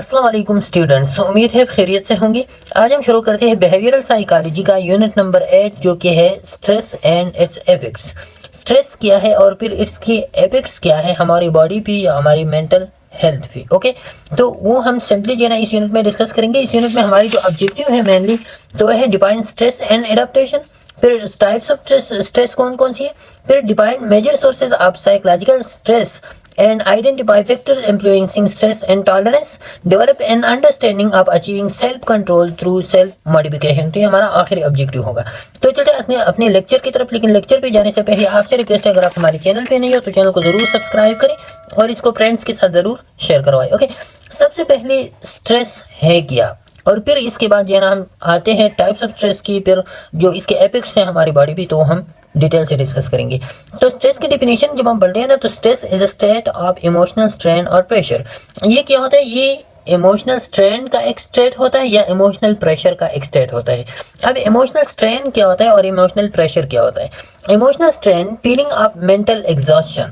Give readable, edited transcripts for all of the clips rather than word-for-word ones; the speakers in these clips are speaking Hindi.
अस्सलाम वालेकुम स्टूडेंट्स, उम्मीद है खैरियत से होंगे। आज हम शुरू करते हैं बिहेवियरल साइकोलॉजी का यूनिट नंबर 8 जो कि है stress and it's effects. Stress क्या है और फिर इसकी इफेक्ट्स क्या है हमारी बॉडी पे या हमारी मेंटल हेल्थ पे। ओके, तो वो हम सिंपली जो है ना इस यूनिट में डिस्कस करेंगे। इस यूनिट में हमारी जो ऑब्जेक्टिव है मेनली तो है डिफाइन स्ट्रेस एंड एडेप्टेशन, फिर टाइप्स ऑफ स्ट्रेस कौन कौन सी है, फिर define major sources of psychological stress and identify factors influencing stress and tolerance, develop an understanding of achieving self control through self modification। तो ये हमारा आखिरी ऑब्जेक्टिव होगा। तो चलते हैं अपने लेक्चर की तरफ। लेकिन लेक्चर पे जाने से पहले आपसे रिक्वेस्ट है, अगर आप हमारे चैनल पे नहीं हो तो चैनल को जरूर सब्सक्राइब करें और इसको फ्रेंड्स के साथ जरूर शेयर करवाएं। ओके, सबसे पहले स्ट्रेस है क्या, और फिर इसके बाद जो है ना हम आते हैं टाइप्स ऑफ स्ट्रेस की, फिर जो इसके इफेक्ट्स हैं हमारी बॉडी पे तो हम डिटेल से डिस्कस करेंगे। तो स्ट्रेस की डेफिनेशन जब हम पढ़ते हैं ना, तो stress is a state of emotional strain और प्रेशर। ये क्या होता है, ये इमोशनल स्ट्रेन का एक स्टेट होता है या इमोशनल प्रेशर का एक स्टेट होता है। अब इमोशनल स्ट्रेन क्या होता है और इमोशनल प्रेशर क्या होता है। Emotional strain feeling of mental exhaustion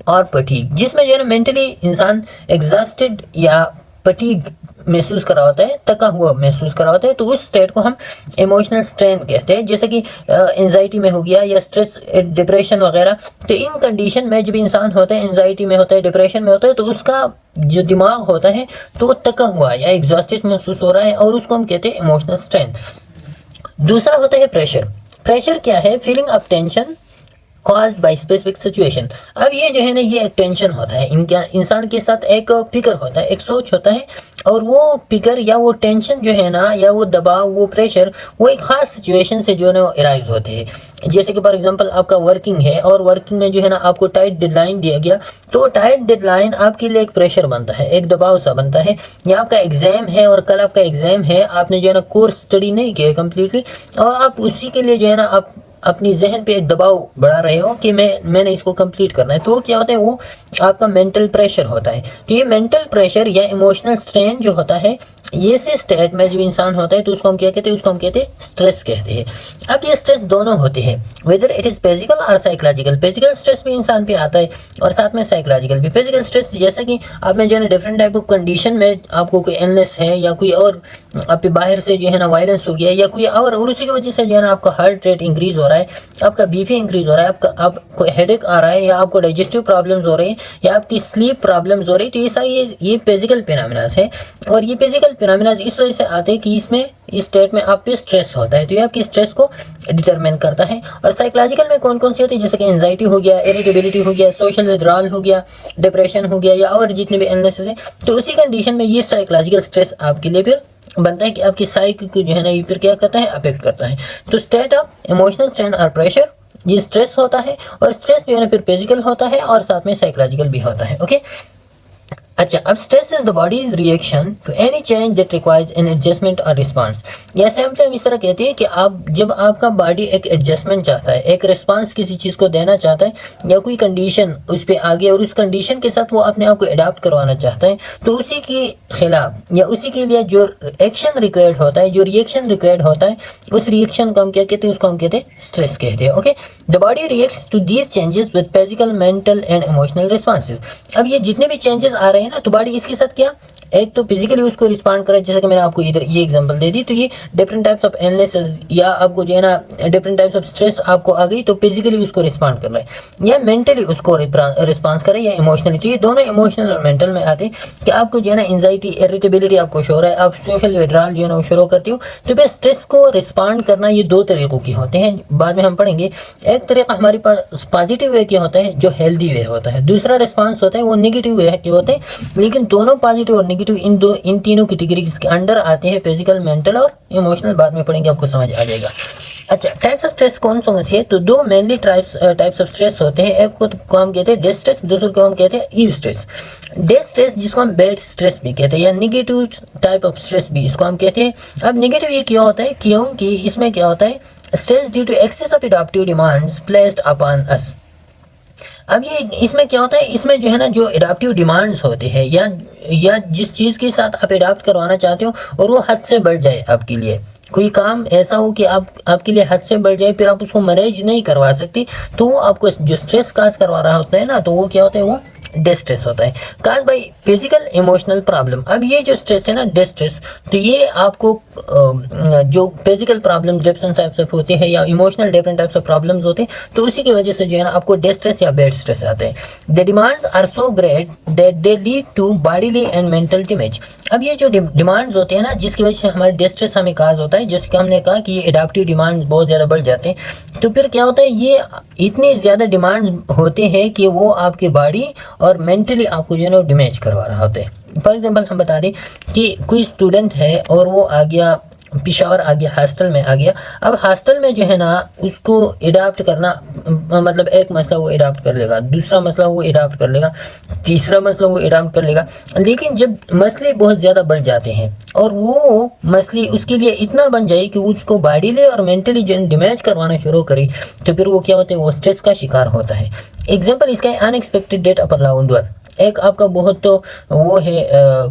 और फटीग, जिसमें जो है ना मेंटली इंसान एग्जॉस्टेड या फटीग महसूस करा होता है, थका हुआ महसूस करा होता है, तो उस स्टेट को हम इमोशनल स्ट्रेन कहते हैं। जैसे कि एंजाइटी में हो गया या स्ट्रेस डिप्रेशन वगैरह। तो इन कंडीशन में जब इंसान होता है, एंजाइटी में होता है, डिप्रेशन में होता है, तो उसका जो दिमाग होता है तो वो थका हुआ या एग्जॉस्टेड महसूस हो रहा है और उसको हम कहते हैं इमोशनल स्ट्रेन। दूसरा होता है प्रेशर। प्रेशर क्या है, feeling of tension caused by specific situation। अब ये जो है ना ये एक टेंशन होता है, इनका इंसान के साथ एक फिक्र होता है, एक सोच होता है, और वो फिक्र या वो टेंशन जो है ना या वो दबाव, वो प्रेशर, वो एक खास सिचुएशन से जो है ना अराइज होते हैं। जैसे कि फॉर एग्जांपल आपका वर्किंग है और वर्किंग में जो है ना आपको टाइट डेडलाइन दिया गया, तो टाइट डेडलाइन आपके लिए एक प्रेशर बनता है, एक दबाव सा बनता है। या आपका एग्जाम है और कल आपका एग्जाम है, आपने जो है ना कोर्स स्टडी नहीं किया कम्प्लीटली और आप उसी के लिए जो है ना आप अपनी जहन पे एक दबाव बढ़ा रहे हो कि मैंने इसको कंप्लीट करना है, तो क्या होता है वो आपका मेंटल प्रेशर होता है। तो ये मेंटल प्रेशर या इमोशनल स्ट्रेन जो होता है, ये से स्टेट में जब इंसान होता है तो उसको हम क्या कहते हैं, उसको हम कहते हैं स्ट्रेस कहते हैं। अब ये स्ट्रेस दोनों होते हैं, वेदर इट इज फिजिकल और साइकोलॉजिकल। फिजिकल स्ट्रेस भी इंसान पे आता है और साथ में साइकोलॉजिकल भी। फिजिकल स्ट्रेस जैसा कि आप में जो है डिफरेंट टाइप ऑफ कंडीशन में आपको कोई इलनेस है या कोई और आप पे बाहर से जो है ना वायलेंस हो गया या कोई और उसी की वजह से जो है ना आपका हार्ट रेट इंक्रीज हो रहा है, आपका बीपी इंक्रीज हो रहा है, आपको हेडेक आ रहा है या आपको डाइजेस्टिव प्रॉब्लम्स हो रही है या आपकी स्लीप प्रॉब्लम्स हो रही है, तो ये सारी ये फिजिकल फिनोमेना है। और ये फिजिकल फिनोमेना इस वजह से आते हैं कि इसमें इस स्टेट में आप पे स्ट्रेस होता है, तो ये आपकी स्ट्रेस को डिटरमिन करता है। और साइकोलॉजिकल में कौन कौन सी होती है, जैसे कि एंजाइटी हो गया, इरिटेबिलिटी हो गया, सोशल विड्रॉल हो गया, डिप्रेशन हो गया या और जितने भी इलनेस है, तो उसी कंडीशन में ये साइकोलॉजिकल स्ट्रेस आपके लिए फिर बनता है कि आपकी साइक को जो है ना ये फिर क्या करता है, अफेक्ट करता है। तो स्टेट ऑफ इमोशनल स्ट्रेन और प्रेशर, ये स्ट्रेस होता है और स्ट्रेस जो है ना फिर फिजिकल होता है और साथ में साइकोलॉजिकल भी होता है। ओके, अच्छा, अब stress is the body's reaction to any change that requires an adjustment और रिस्पांस। या सिंपली हम इस तरह कहते हैं कि आप जब आपका बॉडी एक एडजस्टमेंट चाहता है, एक रिस्पांस किसी चीज़ को देना चाहता है या कोई कंडीशन उस पर आ गई और उस कंडीशन के साथ वो अपने आप को अडाप्ट करवाना चाहता है, तो उसी के खिलाफ या उसी के लिए जो एक्शन रिक्वायर्ड होता है, जो रिएक्शन रिक्वायर्ड होता है, उस रिएक्शन को हम क्या कहते हैं, उसको हम कहते हैं स्ट्रेस कहते हैं। Okay, the body reacts to these changes with physical, mental and emotional responses. अब ये जितने भी चेंजेस आ रहे हैं ना, तो बॉडी इसके साथ क्या एक तो फिजिकली उसको रिस्पॉन्ड करे, जैसे कि मैंने आपको इधर ये एग्जांपल दे दी, तो ये डिफरेंट टाइप्स ऑफ इलनेसेस या आपको जो है ना डिफरेंट टाइप्स ऑफ स्ट्रेस आपको आ गई, तो फिजिकली उसको रिस्पॉन्ड कर रहा है या मेंटली उसको रिस्पॉन्स करे या इमोशनली। तो ये दोनों इमोशनल और मेंटल में आते हैं कि आपको जो है ना एंजाइटी, इरिटेबिलिटी आपको शो हो रहा है, आप सोशल विड्रॉल जो है ना वो शुरू करती हो। तो फिर स्ट्रेस को रिस्पॉन्ड करना ये दो तरीकों के होते हैं, बाद में हम पढ़ेंगे। एक तरीका हमारे पास पॉजिटिव वे के होता है जो हेल्दी वे होता है, दूसरा रिस्पॉन्स होता है वो नेगेटिव वे के होते हैं। लेकिन दोनों पॉजिटिव और नेगेटिव इन तीनों कैटेगरीज के अंडर आते हैं, फिजिकल, मेंटल और इमोशनल। बाद में पढ़ेंगे, आपको समझ आ जाएगा। अच्छा, टाइप्स ऑफ स्ट्रेस कौन कौन से है, तो दो मेनली टाइप्स ऑफ स्ट्रेस होते हैं। एक को हम कहते हैं डे स्ट्रेस, दूसरे को हम कहते हैं ईव स्ट्रेस। डे स्ट्रेस जिसको हम बैड स्ट्रेस भी कहते हैं या नेगेटिव टाइप ऑफ स्ट्रेस भी इसको हम कहते हैं। अब नेगेटिव ये क्यों होता है, क्योंकि इसमें क्या होता है, stress due to excess of adaptive demands placed upon us. अब ये इसमें क्या होता है, इसमें जो है ना जो एडाप्टिव डिमांड्स होते हैं या जिस चीज़ के साथ आप एडाप्ट करवाना चाहते हो और वो हद से बढ़ जाए, आपके लिए कोई काम ऐसा हो कि आपके लिए हद से बढ़ जाए, फिर आप उसको मैनेज नहीं करवा सकती, तो आपको जो स्ट्रेस काज करवा रहा होता है ना, तो वो क्या होता है, वो डिस्ट्रेस होता है, cause by physical emotional problem. अब ये जो स्ट्रेस है ना डिस्ट्रेस, तो ये आपको जो physical problem different types of होते हैं या emotional different types of problems होते हैं, तो उसी की वजह से जो है ना आपको डिस्ट्रेस या बैड स्ट्रेस आते हैं। The demands are so great that they lead to bodily and mental damage. अब ये जो डिमांड्स होते हैं ना जिसकी वजह से हमारे डिस्ट्रेस हमें काज होता है, जैसे कि हमने कहा कि ये एडाप्टिव डिमांड्स बहुत ज़्यादा बढ़ जाते हैं, तो फिर क्या होता है ये इतनी ज़्यादा डिमांड्स होते हैं कि वो आपकी बॉडी और मेंटली आपको जो है ना डैमेज करवा रहा होता है। फॉर एग्जांपल हम बता दें कि कोई स्टूडेंट है और वो आ गया पेशावर, आ गया हॉस्टल में आ गया। अब हॉस्टल में जो है ना उसको एडाप्ट करना, मतलब एक मसला वो एडाप्ट कर लेगा, दूसरा मसला वो एडाप्ट कर लेगा, तीसरा मसला वो एडाप्ट कर लेगा, लेकिन जब मसले बहुत ज़्यादा बढ़ जाते हैं और वो मसले उसके लिए इतना बन जाए कि उसको बॉडीली और मेंटली जो डैमेज करवाना शुरू करे, तो फिर वो क्या होता है, वो स्ट्रेस का शिकार होता है। एग्जाम्पल इसका है unexpected death of a loved one. एक आपका बहुत तो वो है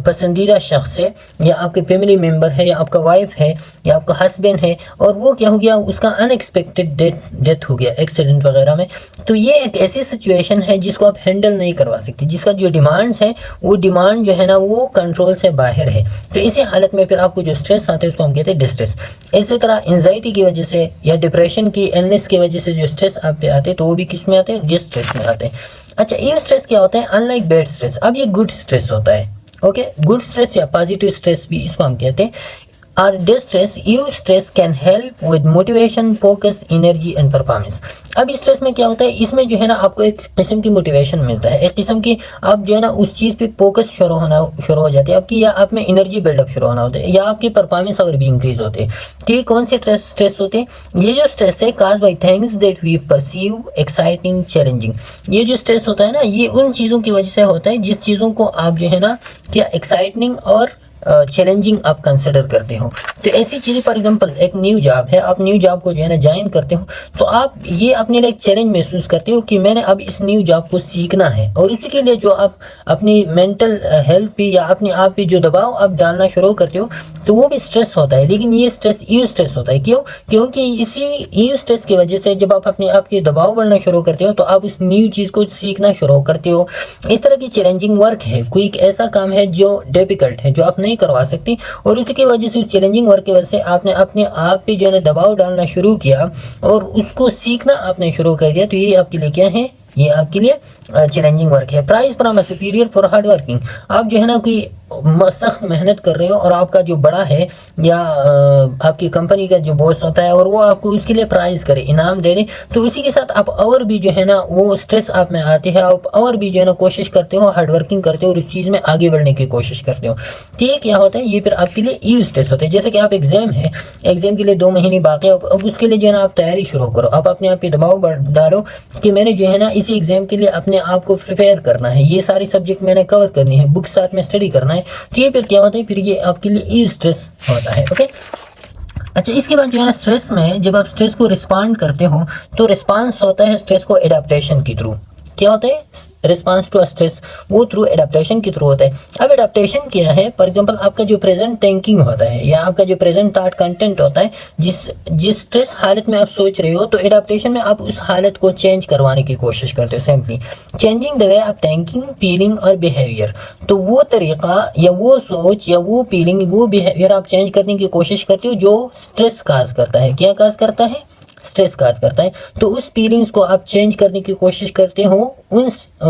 पसंदीदा शख्स है या आपके फैमिली मेम्बर है या आपका वाइफ है या आपका हस्बैंड है, और वो क्या हो गया, उसका अनएक्सपेक्टेड डेथ हो गया एक्सीडेंट वगैरह में। तो ये एक ऐसी सिचुएशन है जिसको आप हैंडल नहीं करवा सकते, जिसका जो डिमांड्स है वो डिमांड जो है ना वो कंट्रोल से बाहर है। तो इसी हालत में फिर आपको जो स्ट्रेस आते हैं उसको हम कहते हैं डिस्ट्रेस। इसी तरह एंजाइटी की वजह से या डिप्रेशन की इलनेस की वजह से जो स्ट्रेस आप पे आते हैं तो वो भी किस में आते हैं, डिस्ट्रेस में आते हैं। अच्छा, ये स्ट्रेस क्या होता है, अनलाइक बैड स्ट्रेस। अब ये गुड स्ट्रेस होता है, ओके, गुड स्ट्रेस या पॉजिटिव स्ट्रेस भी इसको हम कहते हैं। और distress, you stress can help with motivation, focus, energy and performance. अब इस स्ट्रेस में क्या होता है, इसमें जो है ना आपको एक किस्म की मोटिवेशन मिलता है, एक किस्म की आप जो है ना उस चीज़ पे फोकस शुरू हो जाती है आपकी, या आप में एनर्जी बिल्डअप शुरू होना होता है, या आपकी परफॉर्मेंस और भी इंक्रीज होते हैं। तो ये कौन से स्ट्रेस होते हैं, ये जो स्ट्रेस है cause by things that we perceive exciting challenging. ये जो स्ट्रेस होता है ना ये उन चीज़ों की वजह से होता है जिस चीज़ों को आप जो है ना क्या एक्साइटिंग और चैलेंजिंग आप कंसिडर करते हो। तो ऐसी चीज़ें, फॉर एग्जांपल एक न्यू जॉब है, आप न्यू जॉब को जो है ना ज्वाइन करते हो, तो आप ये अपने लिए एक चैलेंज महसूस करते हो कि मैंने अब इस न्यू जॉब को सीखना है, और उसी के लिए जो आप अपनी मेंटल हेल्थ पे या अपने आप पे जो दबाव आप डालना शुरू करते हो, तो वो भी स्ट्रेस होता है। लेकिन ये स्ट्रेस यू स्ट्रेस होता है, क्यों, क्योंकि इसी यू स्ट्रेस की वजह से जब आप अपने आप के दबाव बढ़ना शुरू करते हो तो आप उस न्यू चीज़ को सीखना शुरू करते हो। इस तरह की चैलेंजिंग वर्क है, कोई एक ऐसा काम है जो डिफिकल्ट है, जो आप नहीं करवा सकती, और उसी की वजह से उस चैलेंजिंग वर्क की वजह से आपने अपने आप पे जो है दबाव डालना शुरू किया और उसको सीखना आपने शुरू कर दिया। तो ये आपके लिए क्या है, ये आपके लिए चैलेंजिंग वर्क है। Praise from a superior for hard working. आप जो है ना कोई सख्त मेहनत कर रहे हो और आपका जो बड़ा है या आपकी कंपनी का जो बॉस होता है और वो आपको उसके लिए प्राइज करे, इनाम दे दे, तो उसी के साथ आप और भी जो है ना वो स्ट्रेस आप में आती है, आप और भी जो है ना कोशिश करते हो, हार्ड वर्किंग करते हो और उस चीज़ में आगे बढ़ने की कोशिश करते हो। तो ये क्या होता है, ये फिर आपके लिए ई स्ट्रेस होता है। जैसे कि आप एग्जाम है, एग्जाम के लिए 2 महीने बाकी है, अब उसके लिए जो है ना आप तैयारी शुरू करो, आप अपने आप पे दबाव डालो कि मैंने जो है ना इसी एग्जाम के लिए अपने आप को प्रिपेयर करना है, ये सारी सब्जेक्ट मैंने कवर करनी है, बुक साथ में स्टडी करना है। तो ये फिर क्या होता है, फिर ये आपके लिए ई स्ट्रेस होता है, ओके। अच्छा, इसके बाद जो है ना स्ट्रेस में जब आप स्ट्रेस को रिस्पॉन्ड करते हो तो रिस्पांस होता है स्ट्रेस को एडाप्टेशन के थ्रू। क्या होता है, रिस्पांस टू स्ट्रेस वो थ्रू एडाप्टेशन के थ्रू होता है। अब एडाप्टेशन क्या है, फॉर एग्जांपल आपका जो प्रेजेंट थिंकिंग होता है या आपका जो प्रेजेंट थॉट कंटेंट होता है, जिस स्ट्रेस हालत में आप सोच रहे हो, तो एडाप्टेशन में आप उस हालत को चेंज करवाने की कोशिश करते हो, simply changing the way of thinking, feeling और बिहेवियर। तो वो तरीका या वो सोच या वो फीलिंग, वो बिहेवियर आप चेंज करने की कोशिश करते हो जो स्ट्रेस काज करता है। क्या काज करता है, स्ट्रेस काज करता है। तो उस फीलिंग्स को आप चेंज करने की कोशिश करते हो उन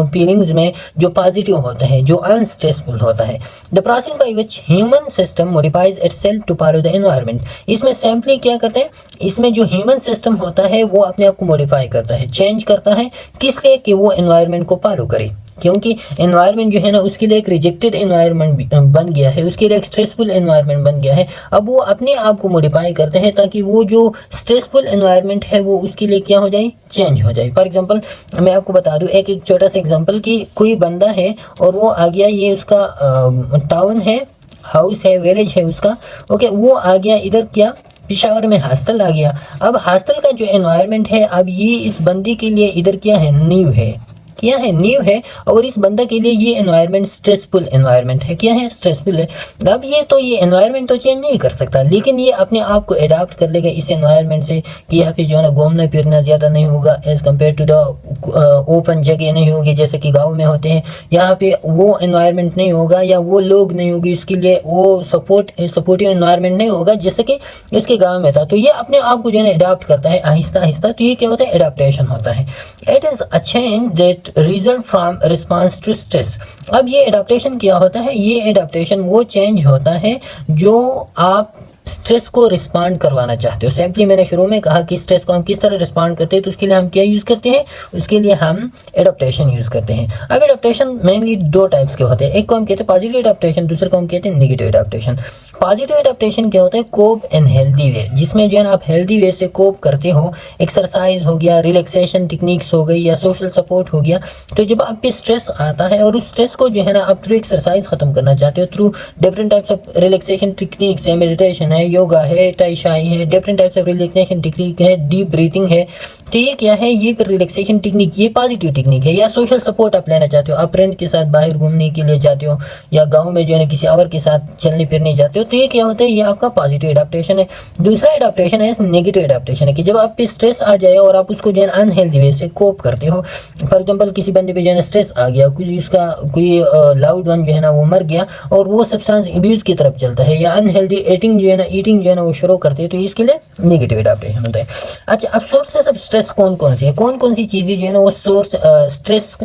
फीलिंग्स में जो पॉजिटिव होता है, जो अनस्ट्रेसफुल होता है। The process by which human system modifies itself to follow the environment. इसमें सिंपली क्या करते हैं, इसमें जो ह्यूमन सिस्टम होता है वो अपने आप को मॉडिफाई करता है, चेंज करता है, किस लिए, कि वो एनवायरनमेंट को फॉलो करे। क्योंकि एनवायरनमेंट जो है ना उसके लिए एक रिजेक्टेड एनवायरनमेंट बन गया है, उसके लिए एक स्ट्रेसफुल एनवायरनमेंट बन गया है। अब वो अपने आप को मॉडिफाई करते हैं ताकि वो जो स्ट्रेसफुल एनवायरनमेंट है वो उसके लिए क्या हो जाए, चेंज हो जाए। फॉर एग्जांपल मैं आपको बता दूं एक छोटा सा एग्जांपल कि कोई बंदा है और वो आ गया, ये उसका टाउन है, हाउस है, विलेज है उसका, ओके, वो आ गया इधर क्या, पेशावर में हॉस्टल आ गया। अब हॉस्टल का जो एनवायरनमेंट है, अब ये इस बंदे के लिए इधर क्या है, न्यू है, क्या है, न्यू है, और इस बंदा के लिए ये एनवायरनमेंट स्ट्रेसफुल एनवायरनमेंट है। क्या है, स्ट्रेसफुल है। अब ये एनवायरनमेंट तो चेंज नहीं कर सकता, लेकिन ये अपने आप को एडाप्ट कर लेगा इस एनवायरनमेंट से कि यहाँ पे जो है ना घूमना फिरना ज़्यादा नहीं होगा as compare to the open जगह नहीं होगी जैसे कि गाँव में होते हैं। यहाँ पे वो एनवायरनमेंट नहीं होगा या वो लोग नहीं होगी, इसके लिए वो सपोर्टिव एनवायरनमेंट नहीं होगा जैसे कि इसके गाँव में था। तो ये अपने आप को जो है ना एडाप्ट करता है आहिस्ता आहिस्ता। तो ये क्या होता है, एडाप्टेशन होता है। It is a change that result from response to stress. अब ये एडाप्टेशन क्या होता है, ये एडाप्टेशन वो चेंज होता है जो आप स्ट्रेस को रिस्पॉन्ड करवाना चाहते हो। सिंपली मैंने शुरू में कहा कि स्ट्रेस को हम किस तरह रिस्पॉन्ड करते हैं, तो उसके लिए हम क्या यूज़ करते हैं, उसके लिए हम एडाप्टेशन यूज़ करते हैं। अब एडाप्टेशन मेनली दो टाइप्स के होते हैं, एक को हम कहते हैं पॉजिटिव एडाप्टेशन, दूसरे को हम कहते हैं नेगेटिव एडाप्टेशन। पॉजिटिव एडाप्टेशन क्या होता है, कोप इन हेल्दी वे, जिसमें जो है ना आप हेल्दी वे से कोप करते हो। एक्सरसाइज हो गया, रिलैक्सेशन टेक्निक्स हो गई, या सोशल सपोर्ट हो गया। तो जब आप पे स्ट्रेस आता है और उस स्ट्रेस को जो है ना आप थ्रू एक्सरसाइज खत्म करना चाहते हो, through different types of relaxation techniques है, मेडिटेशन है, योगा है, टाई शाई है, different types of relaxation technique है, डीप ब्रीथिंग है। तो ये क्या है, ये रिलैक्सेशन टेक्निक, ये पॉजिटिव टेक्निक है। या सोशल सपोर्ट आप लेना चाहते हो, आप फ्रेंड के साथ बाहर घूमने के लिए जाते हो, या गाँव में जो है ना किसी और के साथ चलने फिरने जाते हो, तो ये क्या होता है, ये आपका पॉजिटिव एडाप्टेशन है। दूसरा एडाप्टेशन है नेगेटिव एडाप्टेशन है कि जब आप पे स्ट्रेस आ जाए और आप उसको जो है अनहेल्दी वे से कोप करते हो। फॉर एग्जांपल किसी बंदे पे जो है स्ट्रेस आ गया, कोई लाउड वन जो है ना वो मर गया और वो सब्सटेंस अब्यूज की तरफ चलता है, या अनहेल्दी ईटिंग जो है ना वो शुरू करते हैं, तो इसके लिए नेगेटिव एडाप्टेशन होता है। अच्छा, अब सोर्सेस ऑफ स्ट्रेस कौन कौन सी है, कौन कौन सी चीज़ें जो है ना वो सोर्स स्ट्रेस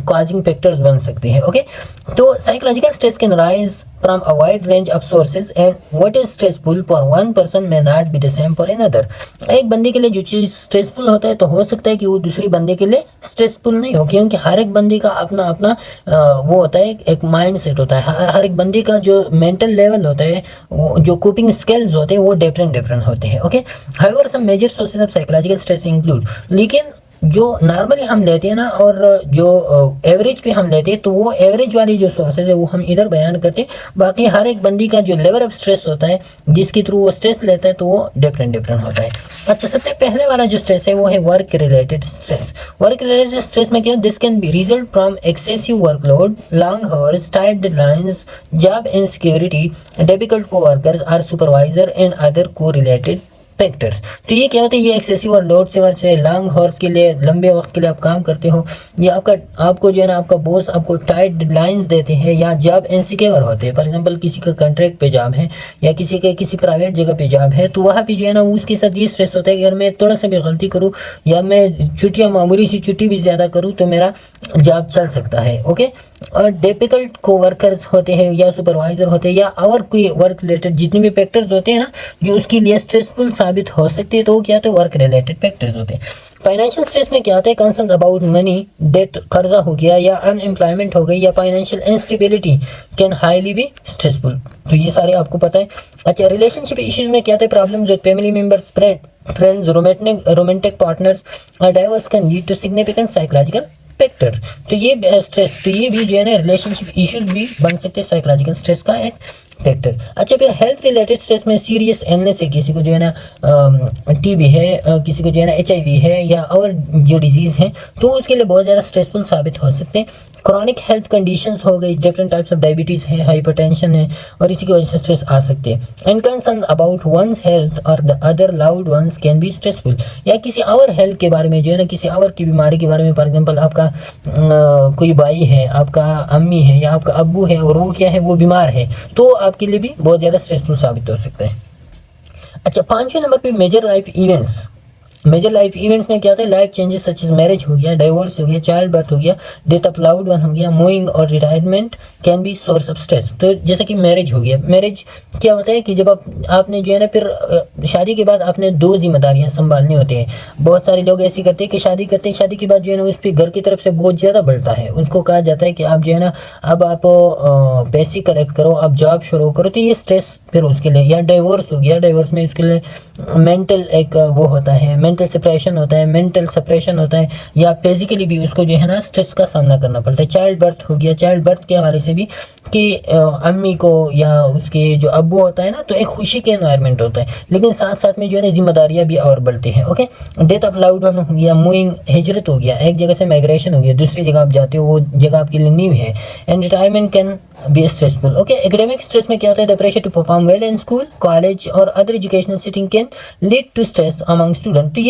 causing factors बन सकती हैं। ओके, तो psychological stress can rise from a wide range of sources and what is stressful for one person may not be the same for another। एक बंदे के लिए जो चीज़ स्ट्रेसफुल होता है तो हो सकता है कि वो दूसरी बंदे के लिए स्ट्रेसफुल नहीं हो, क्योंकि हर एक बंदे का अपना अपना वो होता है, एक माइंड सेट होता है। हर एक बंदे का जो मेंटल लेवल होता है, जो कोपिंग स्किल्स होते हैं वो डिफरेंट होते हैं। Okay, however some major sources of psychological stress include, लेकिन जो नॉर्मली हम लेते हैं ना और जो एवरेज पे हम लेते हैं, तो वो एवरेज वाली जो सोर्सेज है वो हम इधर बयान करते हैं। बाकी हर एक बंदी का जो लेवल ऑफ स्ट्रेस होता है, जिसके थ्रू वो स्ट्रेस लेता है, तो वो डिफरेंट होता है। अच्छा, सबसे पहले वाला जो स्ट्रेस है वो है work related stress. Work related stress में क्या, this can be result from excessive workload, long hours, tight deadlines, job insecurity, difficult coworkers और सुपरवाइजर एंड अदर को रिलेटेड फैक्टर्स। तो ये क्या होता है, ये एक्सेसिव और लोड से लॉन्ग हॉर्स के लिए, लंबे वक्त के लिए आप काम करते हो, या आपको जो है ना आपका बॉस आपको टाइट डेडलाइंस देते हैं, या जॉब इनसिक्योर होते हैं। फॉर एग्जांपल किसी का कॉन्ट्रैक्ट पे जॉब है या किसी प्राइवेट जगह पे जॉब है, तो वहाँ पे जो है ना उसके साथ ये स्ट्रेस होता है कि अगर मैं थोड़ा सा भी गलती करूँ या मैं छुट्टियाँ मामूली सी छुट्टी भी ज़्यादा करूँ तो मेरा जॉब चल सकता है। ओके, और डिफिकल्ट कोवर्कर्स होते हैं या सुपरवाइजर होते हैं या और कोई वर्क रिलेटेड जितने भी फैक्टर्स होते हैं ना जो उसके लिए स्ट्रेसफुल साबित हो सकते हैं, तो क्या, तो वर्क रिलेटेड फैक्टर्स होते हैं। फाइनेंशियल स्ट्रेस में क्या आता है, कंसर्न अबाउट मनी, डेट, कर्जा हो गया, या अनएम्प्लॉयमेंट हो गई, या financial instability can highly be stressful. तो ये सारे आपको पता है। अच्छा, रिलेशनशिप इश्यूज में क्या आता है, problems with family members, friends, romantic partners और divorce can lead to significant psychological factor. तो ये स्ट्रेस, तो ये भी जो है ना रिलेशनशिप इश्यूज भी बन सकते हैं साइकोलॉजिकल स्ट्रेस का एक फैक्टर। अच्छा, फिर हेल्थ रिलेटेड स्ट्रेस में सीरियस इलनेस है, किसी को जो है ना टीबी है, किसी को जो है ना HIV है, या और जो डिजीज़ है, तो उसके लिए बहुत ज़्यादा स्ट्रेसफुल साबित हो सकते हैं। क्रॉनिक हेल्थ कंडीशंस हो गई, डिफरेंट टाइप्स ऑफ डायबिटीज़ है, हाइपरटेंशन है, और इसी की वजह से स्ट्रेस आ सकते हैं। And concern about one's health और the other loud ones can be stressful, या किसी और हेल्थ के बारे में जो है ना, किसी और की बीमारी के बारे में, फॉर एग्जांपल आपका कोई भाई है, आपका अम्मी है, या आपका अब्बू है और वो क्या है, वो बीमार है, तो आपके लिए भी बहुत ज़्यादा स्ट्रेसफुल साबित हो सकता है। अच्छा, 5वें नंबर पे major life events. Major life events में क्या होता है, life changes such as marriage हो गया, डाइवोर्स हो गया, चाइल्ड बर्थ हो गया, डेथ ऑफ लाउड वन हो गया, मूविंग और retirement can be source of stress. तो जैसे कि मैरिज हो गया, मैरिज क्या होता है कि जब आपने जो है ना फिर शादी के बाद आपने 2 जिम्मेदारियां संभालनी होती हैं। बहुत सारे लोग ऐसे करते हैं कि शादी करते हैं, शादी के बाद जो है ना उस पर घर की तरफ से बहुत ज़्यादा बढ़ता है। उसको कहा जाता है कि आप जो है ना अब आप पैसे कलेक्ट करो, आप जॉब शुरू करो, तो ये स्ट्रेस फिर उसके लिए, या डाइवोर्स हो गया, डाइवोर्स में उसके लिए मेंटल एक वो होता है, मेंटल सेपरेशन होता है, मेंटल सेपरेशन होता है, या फिजिकली भी उसको जो है ना स्ट्रेस का सामना करना पड़ता है। चाइल्ड बर्थ हो गया, चाइल्ड बर्थ के हवाले से भी कि अम्मी को या उसके जो अब्बू होता है ना, तो एक खुशी के एनवायरनमेंट होता है, लेकिन साथ साथ में जो है ना जिम्मेदारियाँ भी और बढ़ती हैं। Okay, death of loud one हो गया, मूविंग हिजरत हो गया, एक जगह से माइग्रेशन हो गया, दूसरी जगह आप जाते हो, वो जगह आपके लिए न्यू है। And retirement can be stressful. Okay, academic stress में क्या होता है, the pressure to perform well in school, college और other educational setting can lead to stress among student. तो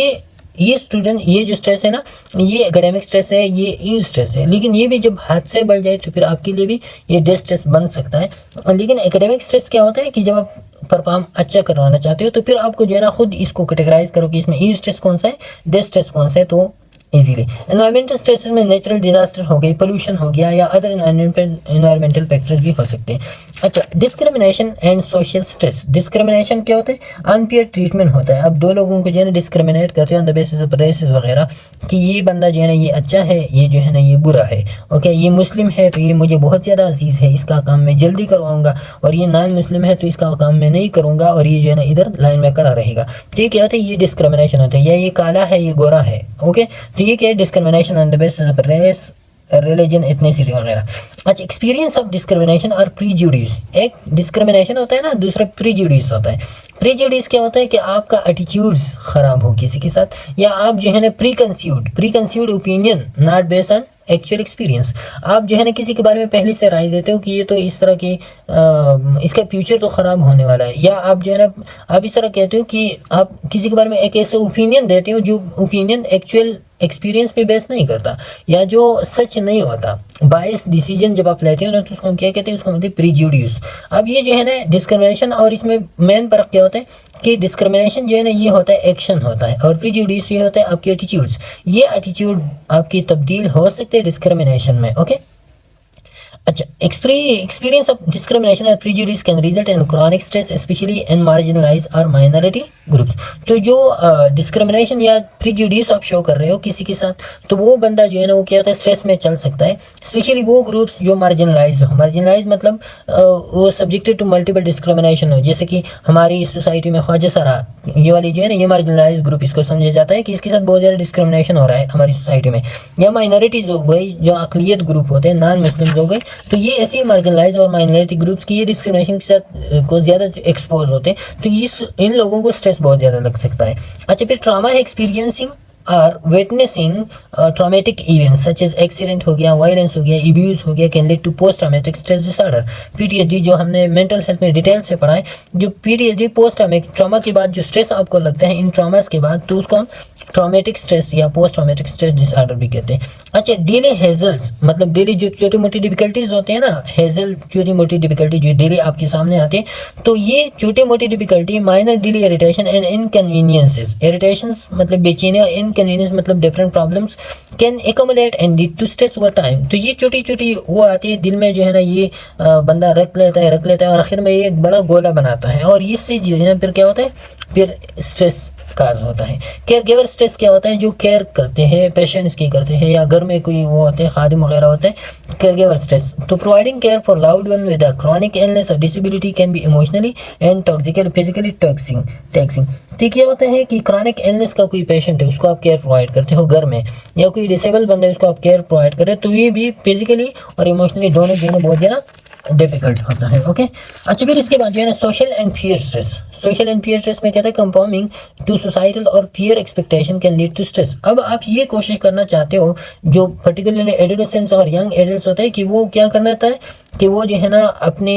ये स्टूडेंट, ये जो स्ट्रेस है ना, ये एकेडमिक स्ट्रेस है, ये यू स्ट्रेस है, लेकिन ये भी जब हाथ से बढ़ जाए तो फिर आपके लिए भी ये डे स्ट्रेस बन सकता है। लेकिन एकेडमिक स्ट्रेस क्या होता है कि जब आप परफॉर्म अच्छा करवाना चाहते हो तो फिर आपको जो है ना खुद इसको कैटेगराइज करो कि इसमें यू स्ट्रेस कौन सा है, डे स्ट्रेस कौन सा है, तो इजीली। एनवायरमेंटल स्ट्रेस में नेचुरल डिजास्टर हो गई, पोल्यूशन हो गया, या अदर एनवायरमेंटल फैक्टर्स भी हो सकते हैं। अच्छा, discrimination and social stress. Discrimination क्या होता है, अनफेयर ट्रीटमेंट होता है। अब दो लोगों को जो है ना डिस्क्रिमिनेट करते हैं on the basis of races वगैरह, कि ये बंदा जो है ना ये अच्छा है, ये जो है ना ये बुरा है। ओके, ये मुस्लिम है तो ये मुझे बहुत ज़्यादा अजीज़ है, इसका काम मैं जल्दी करवाऊंगा, और ये नॉन मुस्लिम है तो इसका काम मैं नहीं करूंगा, और ये जो है ना इधर लाइन में खड़ा रहेगा। तो ये क्या होता है, ये डिस्क्रिमिनेशन होता है, या ये काला है ये गोरा है। ओके, तो ये क्या है, discrimination on the basis of race, religion, ethnicity वगैरह। अच्छा, एक्सपीरियंस ऑफ डिस्क्रिमिनेशन और प्रीजुडिस। एक डिस्क्रिमिनेशन होता है ना, दूसरा प्रीजुडिस होता है। प्रीजुडिस क्या होता है कि आपका एटीट्यूड्स खराब हो किसी के साथ, या आप जो है ना preconceived opinion not based on actual experience. आप जो है ना किसी के बारे में पहले से राय देते हो कि ये तो इस तरह की इसका फ्यूचर तो ख़राब होने वाला है, या आप जो है ना आप इस तरह कहते हो कि आप किसी के बारे में एक ऐसे ओपिनियन देते हो जो ओपिनियन एक्चुअल एक्सपीरियंस पे बेस नहीं करता, या जो सच नहीं होता। बायस डिसीजन जब आप लेते हो ना, तो उसको हम क्या कहते हैं, उसको मतलब प्रीजुडिस। अब ये जो है ना डिस्क्रिमिनेशन, और इसमें मेन फर्क क्या होता है कि डिस्क्रिमिनेशन जो है ना ये होता है एक्शन होता है, और प्रीजुडिस ये होता है आपके एटीट्यूड्स। ये एटीट्यूड आपकी तब्दील हो सकते हैं डिस्क्रिमिनेशन में। ओके, अच्छा, experience of discrimination or prejudice can result in chronic stress, especially in marginalized or minority groups। तो जो डिस्क्रिमिनेशन या प्रीजुडिस आप शो कर रहे हो किसी के साथ, तो वो बंदा जो है ना वो क्या होता है, स्ट्रेस में चल सकता है। स्पेशली वो ग्रुप्स जो मार्जिनलाइज हो, मार्जिनलाइज मतलब वो सब्जेक्टेड टू मल्टीपल डिस्क्रिमिनेशन हो, जैसे कि हमारी सोसाइटी में ख्वाजा सरा, ये वाली जो है ना ये मार्जिनलाइज ग्रुप इसको समझा जाता है कि इसके साथ बहुत ज़्यादा डिस्क्रिमिनेशन हो रहा है हमारी सोसाइटी में। या माइनॉरिटीज़ हो गई, जो अकलियत ग्रुप होते हैं, नॉन मुस्लिम्स हो गए, तो ये ऐसे मार्जिनलाइज और माइनॉरिटी ग्रुप्स की ये डिस्क्रिमिनेशन के साथ को ज़्यादा एक्सपोज होते हैं, तो इन लोगों को स्ट्रेस बहुत ज़्यादा लग सकता है। अच्छा, फिर ट्रॉमा है एक्सपीरियंसिंग और witnessing traumatic events such as accident हो गया, वायलेंस हो गया, एब्यूज हो गया, can lead to post traumatic stress disorder, PTSD, जो हमने मेंटल हेल्थ में डिटेल से पढ़ा है। जो पीटीएसडी पोस्ट ट्रॉमेटिक ट्रॉमा के बाद जो स्ट्रेस आपको लगता है इन ट्रॉमास के बाद, तो उसको हम ट्रॉमेटिक स्ट्रेस या पोस्ट ट्रॉमेटिक स्ट्रेस डिसऑर्डर भी कहते हैं। अच्छा, डेली हेजल्स मतलब डेली जो छोटी मोटी डिफिकल्टीज होते हैं ना, हेजल छोटी मोटी डिफिकल्टी जो डेली आपके सामने आती है, तो ये छोटी मोटी difficulty, minor daily irritation and inconveniences, irritations मतलब बेचैनी, और इनकन्वीनियंस मतलब different problems, can accumulate and lead to stress over time. तो ये छोटी छोटी वो आती है दिल में जो है ना, ये बंदा रख लेता है और आखिर में ये एक बड़ा गोला बनाता है, और इससे जो है ना फिर क्या होता है, फिर स्ट्रेस काज होता है। केयर गिवर स्ट्रेस क्या होता है, जो केयर करते हैं, पेशेंट्स की करते हैं, या घर में कोई वो होते हैं खादिम वगैरह होते हैं, केयर गिवर स्ट्रेस। तो providing care for loud one with a chronic illness और disability can be emotionally and toxically physically taxing. तो क्या होता है कि क्रॉनिक इलनेस का कोई पेशेंट है, उसको आप केयर प्रोवाइड करते हो घर में, या कोई डिसेबल बंदा है उसको आप केयर प्रोवाइड कर रहे हो, तो ये भी फिजिकली और इमोशनली दोनों देना बहुत ज़्यादा डिफिकल्ट होता है। ओके, अच्छा, फिर इसके बाद जो है ना social and peer stress. Social and peer stress में कहता है कंफर्मिंग टू सोसाइटल और peer expectation can lead to stress. अब आप ये कोशिश करना चाहते हो, जो पर्टिकुलरली एडोलेसेंट्स और यंग एडल्ट्स होते हैं, कि वो क्या करना चाहता है कि वो जो है ना अपने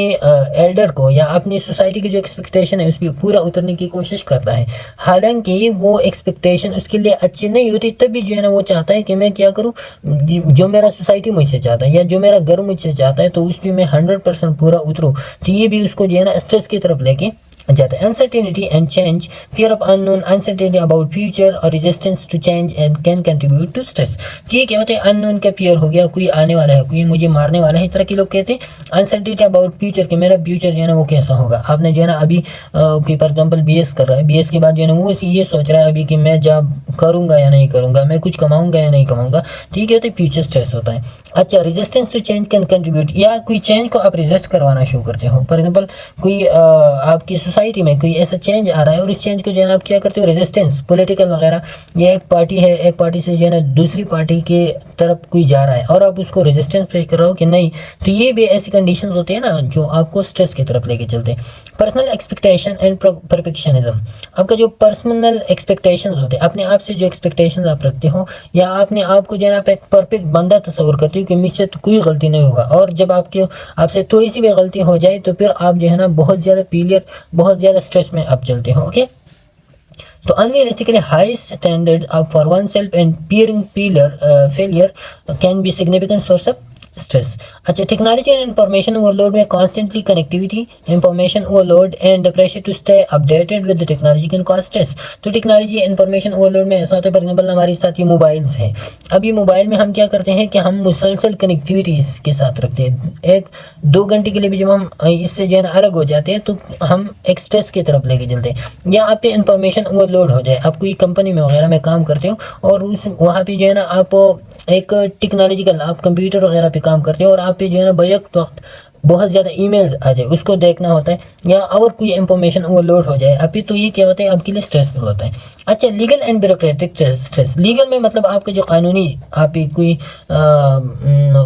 एल्डर को या अपनी सोसाइटी की जो एक्सपेक्टेशन है उस पर पूरा उतरने की कोशिश करता है। हालांकि वो एक्सपेक्टेशन उसके लिए अच्छी नहीं होती, तब भी जो है ना वो चाहता है कि मैं क्या करूँ, जो मेरा सोसाइटी मुझसे चाहता है या जो मेरा घर मुझसे चाहता है, तो उस पर मैं 100% पूरा उतरूँ। तो ये भी उसको जो है ना स्ट्रेस की तरफ लेके जाता है। Uncertainty and change, fear of unknown, uncertainty about future और resistance to change and can contribute to stress. ये क्या होता है, अननोन का फियर हो गया, कोई आने वाला है, कोई मुझे मारने वाला है, इस तरह के लोग कहते हैं। अनसर्टेनिटी अबाउट फ्यूचर, कि मेरा फ्यूचर जो है ना वो कैसा होगा। आपने जो है ना अभी कोई फॉर एग्जाम्पल BS कर रहा है, BS के बाद जो है ना वो ये सोच रहा है अभी कि मैं जॉब करूँगा या नहीं करूँगा, मैं कुछ कमाऊँगा या नहीं कमाऊँगा, ठीक है, तो फ्यूचर स्ट्रेस होता है। अच्छा, resistance to change can contribute, या कोई चेंज को आप रेजिस्ट करवाना शुरू करते हो। फॉर एग्जाम्पल कोई आपकी सोसाइटी में कोई ऐसा चेंज आ रहा है और इस चेंज को जो है आप क्या करते हो, रेजिस्टेंस, पॉलिटिकल वगैरह, ये एक पार्टी है, एक पार्टी से जो है ना दूसरी पार्टी के तरफ कोई जा रहा है और आप उसको रेजिस्टेंस पेश कर रहे हो कि नहीं, तो ये भी ऐसी कंडीशंस होती है ना जो आपको स्ट्रेस की तरफ लेके चलते हैं। पर्सनल एक्सपेक्टेशन एंड परफेक्शनिज्म, आपका जो पर्सनल एक्सपेक्टेशंस होते हैं, अपने आप से जो एक्सपेक्टेशंस आप रखते हो, या अपने आप को जो है आप एक परफेक्ट बंदा तस्वर करते हो कि मुझसे तो कोई गलती नहीं होगा, और जब आपसे थोड़ी सी भी गलती हो जाए तो फिर आप जो है ना बहुत ज़्यादा फेलियर, बहुत ज़्यादा स्ट्रेस में आप चलते हो। ओके, तो unrealistically high standard for oneself and fearing failure can be significant source of stress. अच्छा, टेक्नोलॉजी एंड इंफॉर्मेशन ओवरलोड में constantly connectivity, information overload and pressure to stay updated with the technology can cause stress. तो टेक्नोलॉजी इंफॉर्मेशन ओवरलोड में ऐसा होता है, फॉर एग्जाम्पल हमारे साथ ये मोबाइल्स हैं, अभी मोबाइल में हम क्या करते हैं कि हम मुसलसल कनेक्टिविटी के साथ रखते हैं। 1-2 घंटे के लिए भी जब हम इससे जो है ना अलग हो जाते हैं तो हम एक स्ट्रेस की तरफ लेके चलते हैं। या आप पे इंफॉर्मेशन ओवरलोड हो जाए, आप कोई कंपनी में वगैरह में काम करते हो और वहाँ पे जो है ना आप एक टेक्नोलॉजिकल, आप कंप्यूटर वगैरह पे काम करते हो और आप पे जो है ना बैक वक्त बहुत ज़्यादा ईमेल्स आ जाए, उसको देखना होता है, या और कोई इंफॉर्मेशन ओवरलोड हो जाए अभी, तो ये क्या होता है, आपके लिए स्ट्रेसफुल होता है। अच्छा, legal and bureaucratic stress, legal में मतलब आपका जो कानूनी आप पे कोई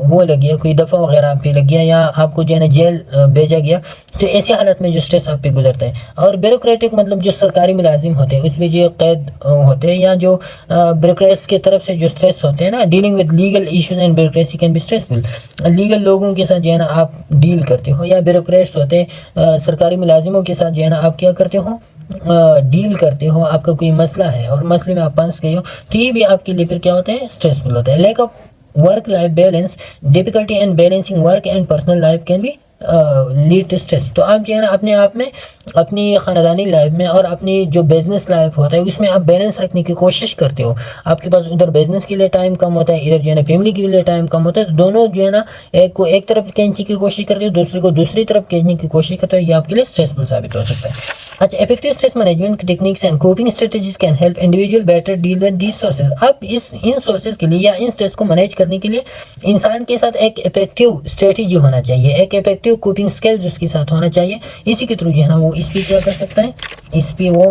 वो लग गया, कोई दफ़ा वगैरह आप पे लग गया, या आपको जो है ना जेल भेजा गया, तो ऐसी हालत में जो स्ट्रेस आप पे गुजरता है। और ब्यूरोक्रेटिक मतलब जो सरकारी मुलाजिम होते हैं उसमें जो कैद होते हैं, या जो ब्यूरोक्रेट्स की तरफ से जो स्ट्रेस होते हैं ना, dealing with legal issues and bureaucracy can be stressful. Legal लोगों के साथ जो है ना आप डील करते हो, या ब्यूरोक्रेट्स होते हैं सरकारी मुलाजिमों के साथ जो है ना आप क्या करते हो, डील करते हो, आपका कोई मसला है और मसले में आप फंस गए हो, तो ये भी आपके लिए फिर क्या होता है, स्ट्रेसफुल होता है। Lack of work life balance, difficulty and balancing work and personal life can be lead to stress. तो आप जो है ना अपने आप में, अपनी ख़ानदानी लाइफ में और अपनी जो बिजनेस लाइफ होता है उसमें आप बैलेंस रखने की कोशिश करते हो। आपके पास उधर बिजनेस के लिए टाइम कम होता है, इधर जो है ना फैमिली के लिए टाइम कम होता है, तो दोनों जो है ना एक को एक तरफ खींचने की कोशिश करते हो, दूसरे को दूसरी तरफ खींचने की कोशिश करते हो, ये आपके लिए स्ट्रेसफुल साबित हो सकता है। अच्छा, effective stress management techniques and coping strategies can help individual better deal with these sources. अब इन सोर्सेज के लिए या इन स्ट्रेस को मैनेज करने के लिए इंसान के साथ एक इफेक्टिव स्ट्रेटजी होना चाहिए, एक इफेक्टिव कोपिंग स्किल्स उसके साथ होना चाहिए। इसी के थ्रू जो है ना वो इस पर क्या कर सकता है, इस पर वो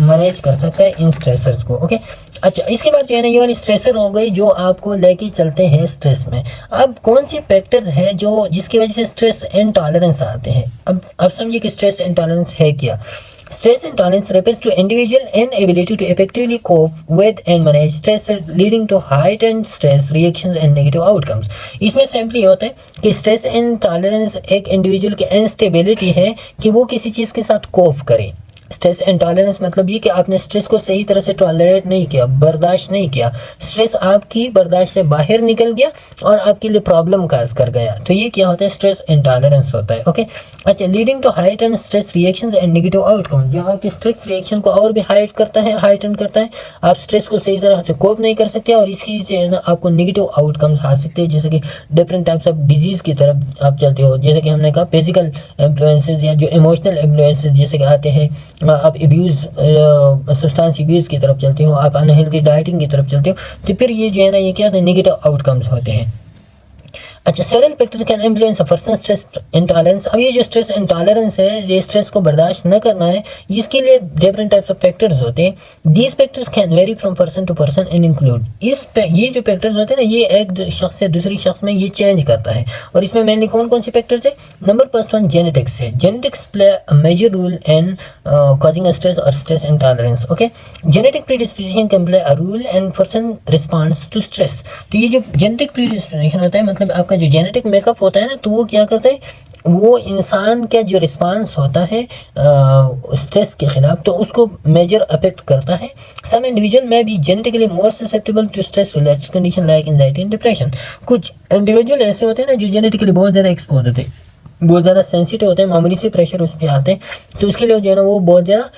मैनेज कर सकता है इन स्ट्रेसर्स को। ओके, अच्छा, इसके बाद जो है ना ये वाली स्ट्रेसर हो गई जो आपको लेके चलते हैं स्ट्रेस में। अब कौन से फैक्टर्स हैं जो जिसकी वजह से स्ट्रेस इंटॉलरेंस आते हैं। अब समझिए कि स्ट्रेस इंटॉलरेंस है क्या। Stress intolerance refers to individual inability to effectively cope with and manage stress, leading to heightened stress reactions and negative outcomes. इसमें सिंपली होता है कि स्ट्रेस इंटॉलरेंस एक इंडिविजुअल की इनस्टेबिलिटी है कि वो किसी चीज़ के साथ कोप करे। स्ट्रेस इंटॉलरेंस मतलब ये कि आपने स्ट्रेस को सही तरह से टॉलरेट नहीं किया, बर्दाश्त नहीं किया, स्ट्रेस आपकी बर्दाश्त से बाहर निकल गया और आपके लिए प्रॉब्लम काज कर गया, तो ये क्या होता है, स्ट्रेस इंटॉलरेंस होता है। ओके, अच्छा, leading to heighten stress reactions and negative outcome, जो आपके स्ट्रेस रिएक्शन को और भी हाइटन करता है, आप स्ट्रेस को सही तरह से कोप नहीं कर सकते और इसकी से ना आपको नेगेटिव आउटकम्स आ सकते हैं, जैसे कि डिफरेंट टाइप्स ऑफ डिजीज की तरफ आप चलते हो, जैसे कि हमने कहा फिजिकल इन्फ्लुएंसेस या जो इमोशनल इन्फ्लुएंसेस जैसे कि आते हैं, आप अब्यूज़ सब्सटेंस अब्यूज़ की तरफ चलते हो, आप अनहेल्दी डाइटिंग की तरफ चलते हो, तो फिर ये जो है ना ये क्या होता है, नेगेटिव आउटकम्स होते हैं। अच्छा, several factors can influence a person stress intolerance. अब ये जो स्ट्रेस इंटॉलरेंस है, ये स्ट्रेस को बर्दाश्त न करना है, इसके लिए डिफरेंट टाइप्स ऑफ फैक्टर्स होते हैं। These factors can vary from person to person and include, ये जो फैक्टर्स होते हैं ना, ये एक शख्स से दूसरी शख्स में ये चेंज करता है। और इसमें मेनली कौन कौन से फैक्टर्स है। नंबर फर्स्ट वन जेनेटिक्स है। Genetics play a major role in causing stress और stress intolerance. Okay, genetic predisposition can play a role and person responds to stress. तो ये जो जेनेटिक प्रीडिस्पोजिशन होता है, मतलब आपका जो जेनेटिक मेकअप होता है ना, तो वो क्या करता है, वो इंसान का जो रिस्पांस होता है स्ट्रेस के खिलाफ, तो उसको मेजर अफेक्ट करता है। सम इंडिविजुअल में be genetically more susceptible to stress related condition like anxiety and depression. कुछ इंडिविजुअल ऐसे होते हैं ना जो जेनेटिकली बहुत ज़्यादा एक्सपोज होते हैं, बहुत ज़्यादा सेंसिटिव होते हैं, मामूली से प्रेशर उस पर आते हैं तो उसके लिए जो है ना वो बहुत ज़्यादा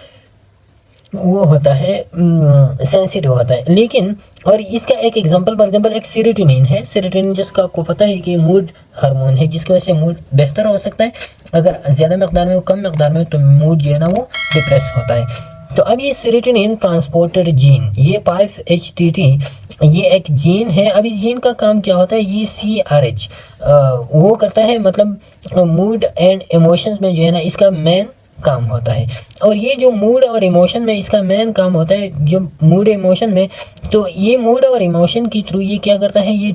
वो होता है, सेंसिटिव होता है। लेकिन और इसका एक एग्जांपल फॉर एग्जांपल एक सेरोटोनिन है। सेरोटोनिन जिसका आपको पता है कि मूड हार्मोन है, जिसकी वजह से मूड बेहतर हो सकता है, अगर ज़्यादा मकदार में हो कम मकदार में तो मूड जो है ना वो डिप्रेस होता है। तो अब ये सेरोटोनिन ट्रांसपोर्टर जीन, ये 5-HTT ये एक जीन है। अब इस जीन का काम क्या होता है, ये CRH वो करता है, मतलब मूड एंड इमोशंस में जो है ना इसका मेन काम होता है। और ये जो मूड और इमोशन में इसका मेन काम होता है, जो मूड इमोशन में, तो ये मूड और इमोशन के थ्रू ये क्या करता है, ये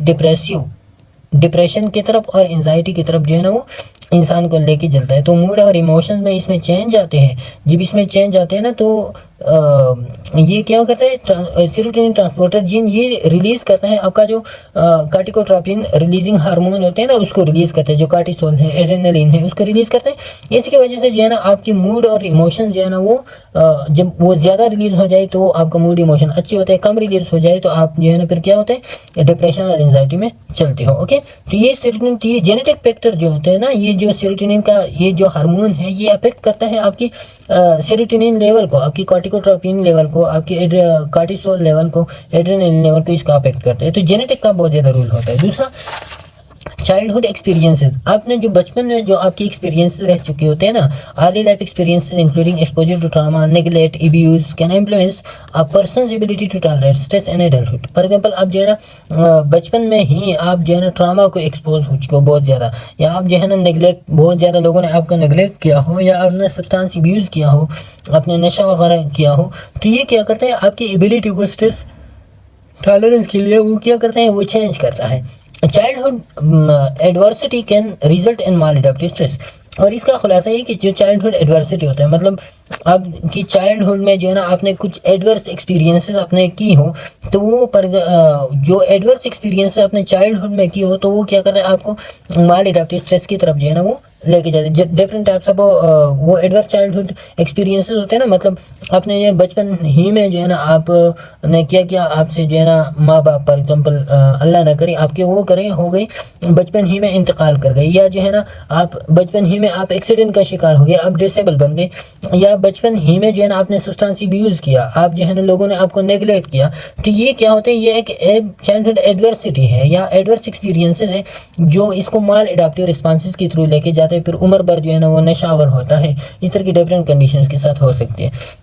डिप्रेशन की तरफ और एंजाइटी की तरफ जो है ना वो इंसान को लेके चलता है। तो मूड और इमोशन में इसमें चेंज आते हैं, जब इसमें चेंज आते हैं ना तो ये क्या करता है, सेरोटोनिन ट्रांसपोर्टर जीन ये रिलीज़ करता है आपका जो कार्टिकोट्रोपिन रिलीजिंग हार्मोन होते हैं ना, उसको रिलीज़ करते हैं, जो कार्टिसोल है, एड्रेनलिन है, उसको रिलीज़ करते हैं। इसकी वजह से जो है ना आपकी मूड और इमोशन जो है ना वो जब वो ज़्यादा रिलीज़ हो जाए तो आपका मूड इमोशन अच्छे होते हैं, कम रिलीज़ हो जाए तो आप जो है ना फिर क्या होता है, डिप्रेशन और एंजाइटी में चलते हो। ओके, तो ये सेरोटोनिन, ये जेनेटिक फैक्टर जो होते हैं ना, ये जो सेरोटोनिन का ये जो हार्मोन है ये अफेक्ट करता है आपकी सेरोटोनिन लेवल को, आपकी कार्टिकोट्रोपिन लेवल को, आपकी कार्टिसोल लेवल को, एड्रेनलिन लेवल को, इसका अफेक्ट करता है। तो जेनेटिक का बहुत ज़्यादा रोल होता है। दूसरा, चाइल्डहुड एक्सपीरियंसेस, आपने जो बचपन में जो आपके एक्सपीरियंसेस रह चुके होते हैं ना, early life experiences including exposure to trauma, neglect, abuse can influence a person's ability to tolerate stress in adulthood. For example, आप जो है ना बचपन में ही आप जो है ना ट्रॉमा को एक्सपोज हो चुके हो बहुत ज़्यादा, या आप जो है ना नेग्लेक्ट, बहुत ज़्यादा लोगों ने आपका नेग्लेक्ट किया हो, या आपने सब्सटेंस अब्यूज़ किया हो, आपने नशा वगैरह किया हो, तो ये क्या करता है, आपकी एबिलिटी को स्ट्रेस टॉलरेंस के लिए वो क्या करता है, वो चेंज करता है। Childhood adversity can result in mall adaptive stress. और इसका खुलासा ये कि जो चाइल्डहुड एडवर्सिटी होता है, मतलब आपकी चाइल्डहुड में जो है ना आपने कुछ एडवर्स एक्सपीरियंसेस आपने की हो, तो वो पर जो एडवर्स एक्सपीरियंसेस आपने चाइल्डहुड में की हो तो वो क्या कर रहा है, आपको माल एडाप्टिव स्ट्रेस की तरफ जो है ना वो लेके जाते हैं। डिफरेंट टाइप्स ऑफ वो एडवर्स चाइल्डहुड एक्सपीरियंसेस होते हैं ना, मतलब आपने ये बचपन ही में जो है ना आपने क्या किया, आपसे जो है ना माँ बाप फॉर एग्जाम्पल अल्लाह ना करे आपके वो करे हो गई, बचपन ही में इंतकाल कर गए, या जो है ना आप बचपन ही में आप एक्सीडेंट का शिकार हो गए, आप डिसेबल बन गए, या बचपन ही में जो है ना आपने सब्सटेंस अब्यूज़ किया, आप जो है ना लोगों ने आपको नेगलेक्ट किया। तो ये क्या होता है, ये एक चाइल्डहुड एडवर्सिटी है या एडवर्स एक्सपीरियंसेस है जो इसको माल एडाप्टिव रिस्पॉन्सेज के थ्रू लेके जाते हैं। फिर उम्र भर जो है ना वो नशावर होता है, इस तरह की डिफरेंट कंडीशंस के साथ हो सकती है।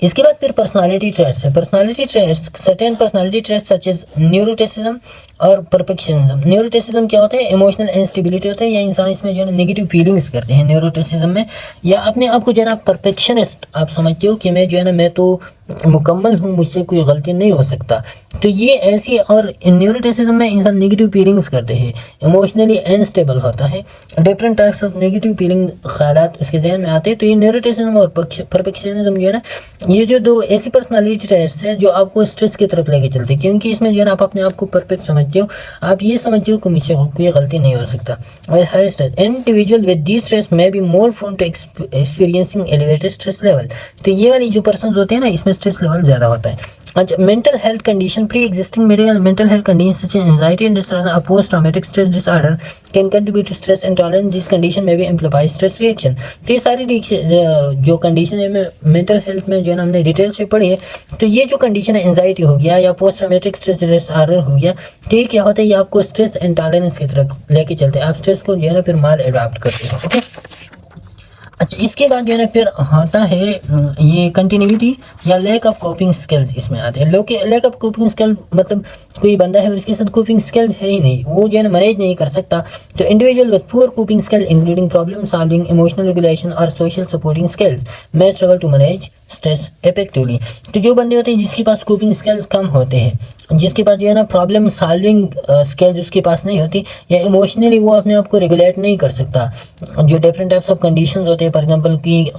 इसके बाद फिर पर्सनालिटी ट्रेट्स है। Personality traits, certain personality traits such as neuroticism और परफेक्शनिज्म। न्यूरोटिसिज्म क्या होता है, इमोशनल इंस्टेबिलिटी होता है, या इंसान इसमें जो है ना नेगेटिव फीलिंग्स करते हैं न्यूरोटिसिज्म में, या अपने आप को जो है ना परफेक्शनिस्ट आप समझते हो कि मैं जो है ना मैं तो मुकम्मल हूँ, मुझसे कोई गलती नहीं हो सकता। तो ये ऐसी, और न्यूरोटिसिज्म में इंसान नेगेटिव फीलिंग्स करते हैं, इमोशनली अनस्टेबल होता है, different types of negative feeling ख्यालात उसके जहन में आते हैं। तो ये न्यूरोटिसिज्म और परफेक्शनिज्म जो है ना, ये जो दो ऐसी पर्सनालिटी ट्रेट्स हैं जो आपको स्ट्रेस की तरफ लेके चलते हैं, क्योंकि इसमें जो है ना आप अपने आप को परफेक्ट समझते हो, आप ये समझते हो कि मुझसे कोई गलती नहीं हो सकता। और high stress, individual with the stress may be more prone to experiencing elevated stress level. तो ये वाली जो पर्सन होते हैं ना, इसमें स्ट्रेस लेवल ज़्यादा होता है। अच्छा, mental health condition, pre existing mental health condition such as anxiety and distress, a post traumatic stress disorder can contribute to stress intolerance, this condition में भी एम्प्लीफाई स्ट्रेस रिएक्शन। तो ये सारी जो कंडीशन है मेंटल हेल्थ में जो है ना हमने डिटेल से पढ़ी है। तो ये जो कंडीशन है, एंजाइटी हो गया या पोस्ट ट्रॉमेटिक स्ट्रेस डिसऑर्डर हो गया, तो ये क्या होता है, ये आपको स्ट्रेस इंटॉलरेंस की तरफ लेके चलते हैं, आप स्ट्रेस को जो है ना फिर माल एडॉप्ट करते हो। ओके, अच्छा, इसके बाद जो है ना फिर आता है ये कंटिन्यूटी या लैक ऑफ कोपिंग स्किल्स इसमें आते हैं। लैक ऑफ कोपिंग स्किल मतलब कोई बंदा है और इसके साथ कोपिंग स्किल्स है ही नहीं, वो जो है ना मैनेज नहीं कर सकता। तो individual with poor coping skill including problem solving, emotional regulation और social supporting skills may struggle to manage stress effectively. तो जो बंदे होते हैं जिसके पास कोपिंग स्किल्स कम होते हैं, जिसके पास जो है ना प्रॉब्लम सॉल्विंग स्किल्स उसके पास नहीं होती, या इमोशनली वो अपने आप को रेगुलेट नहीं कर सकता, जो डिफरेंट टाइप्स ऑफ कंडीशंस होते हैं, फॉर एग्जांपल कि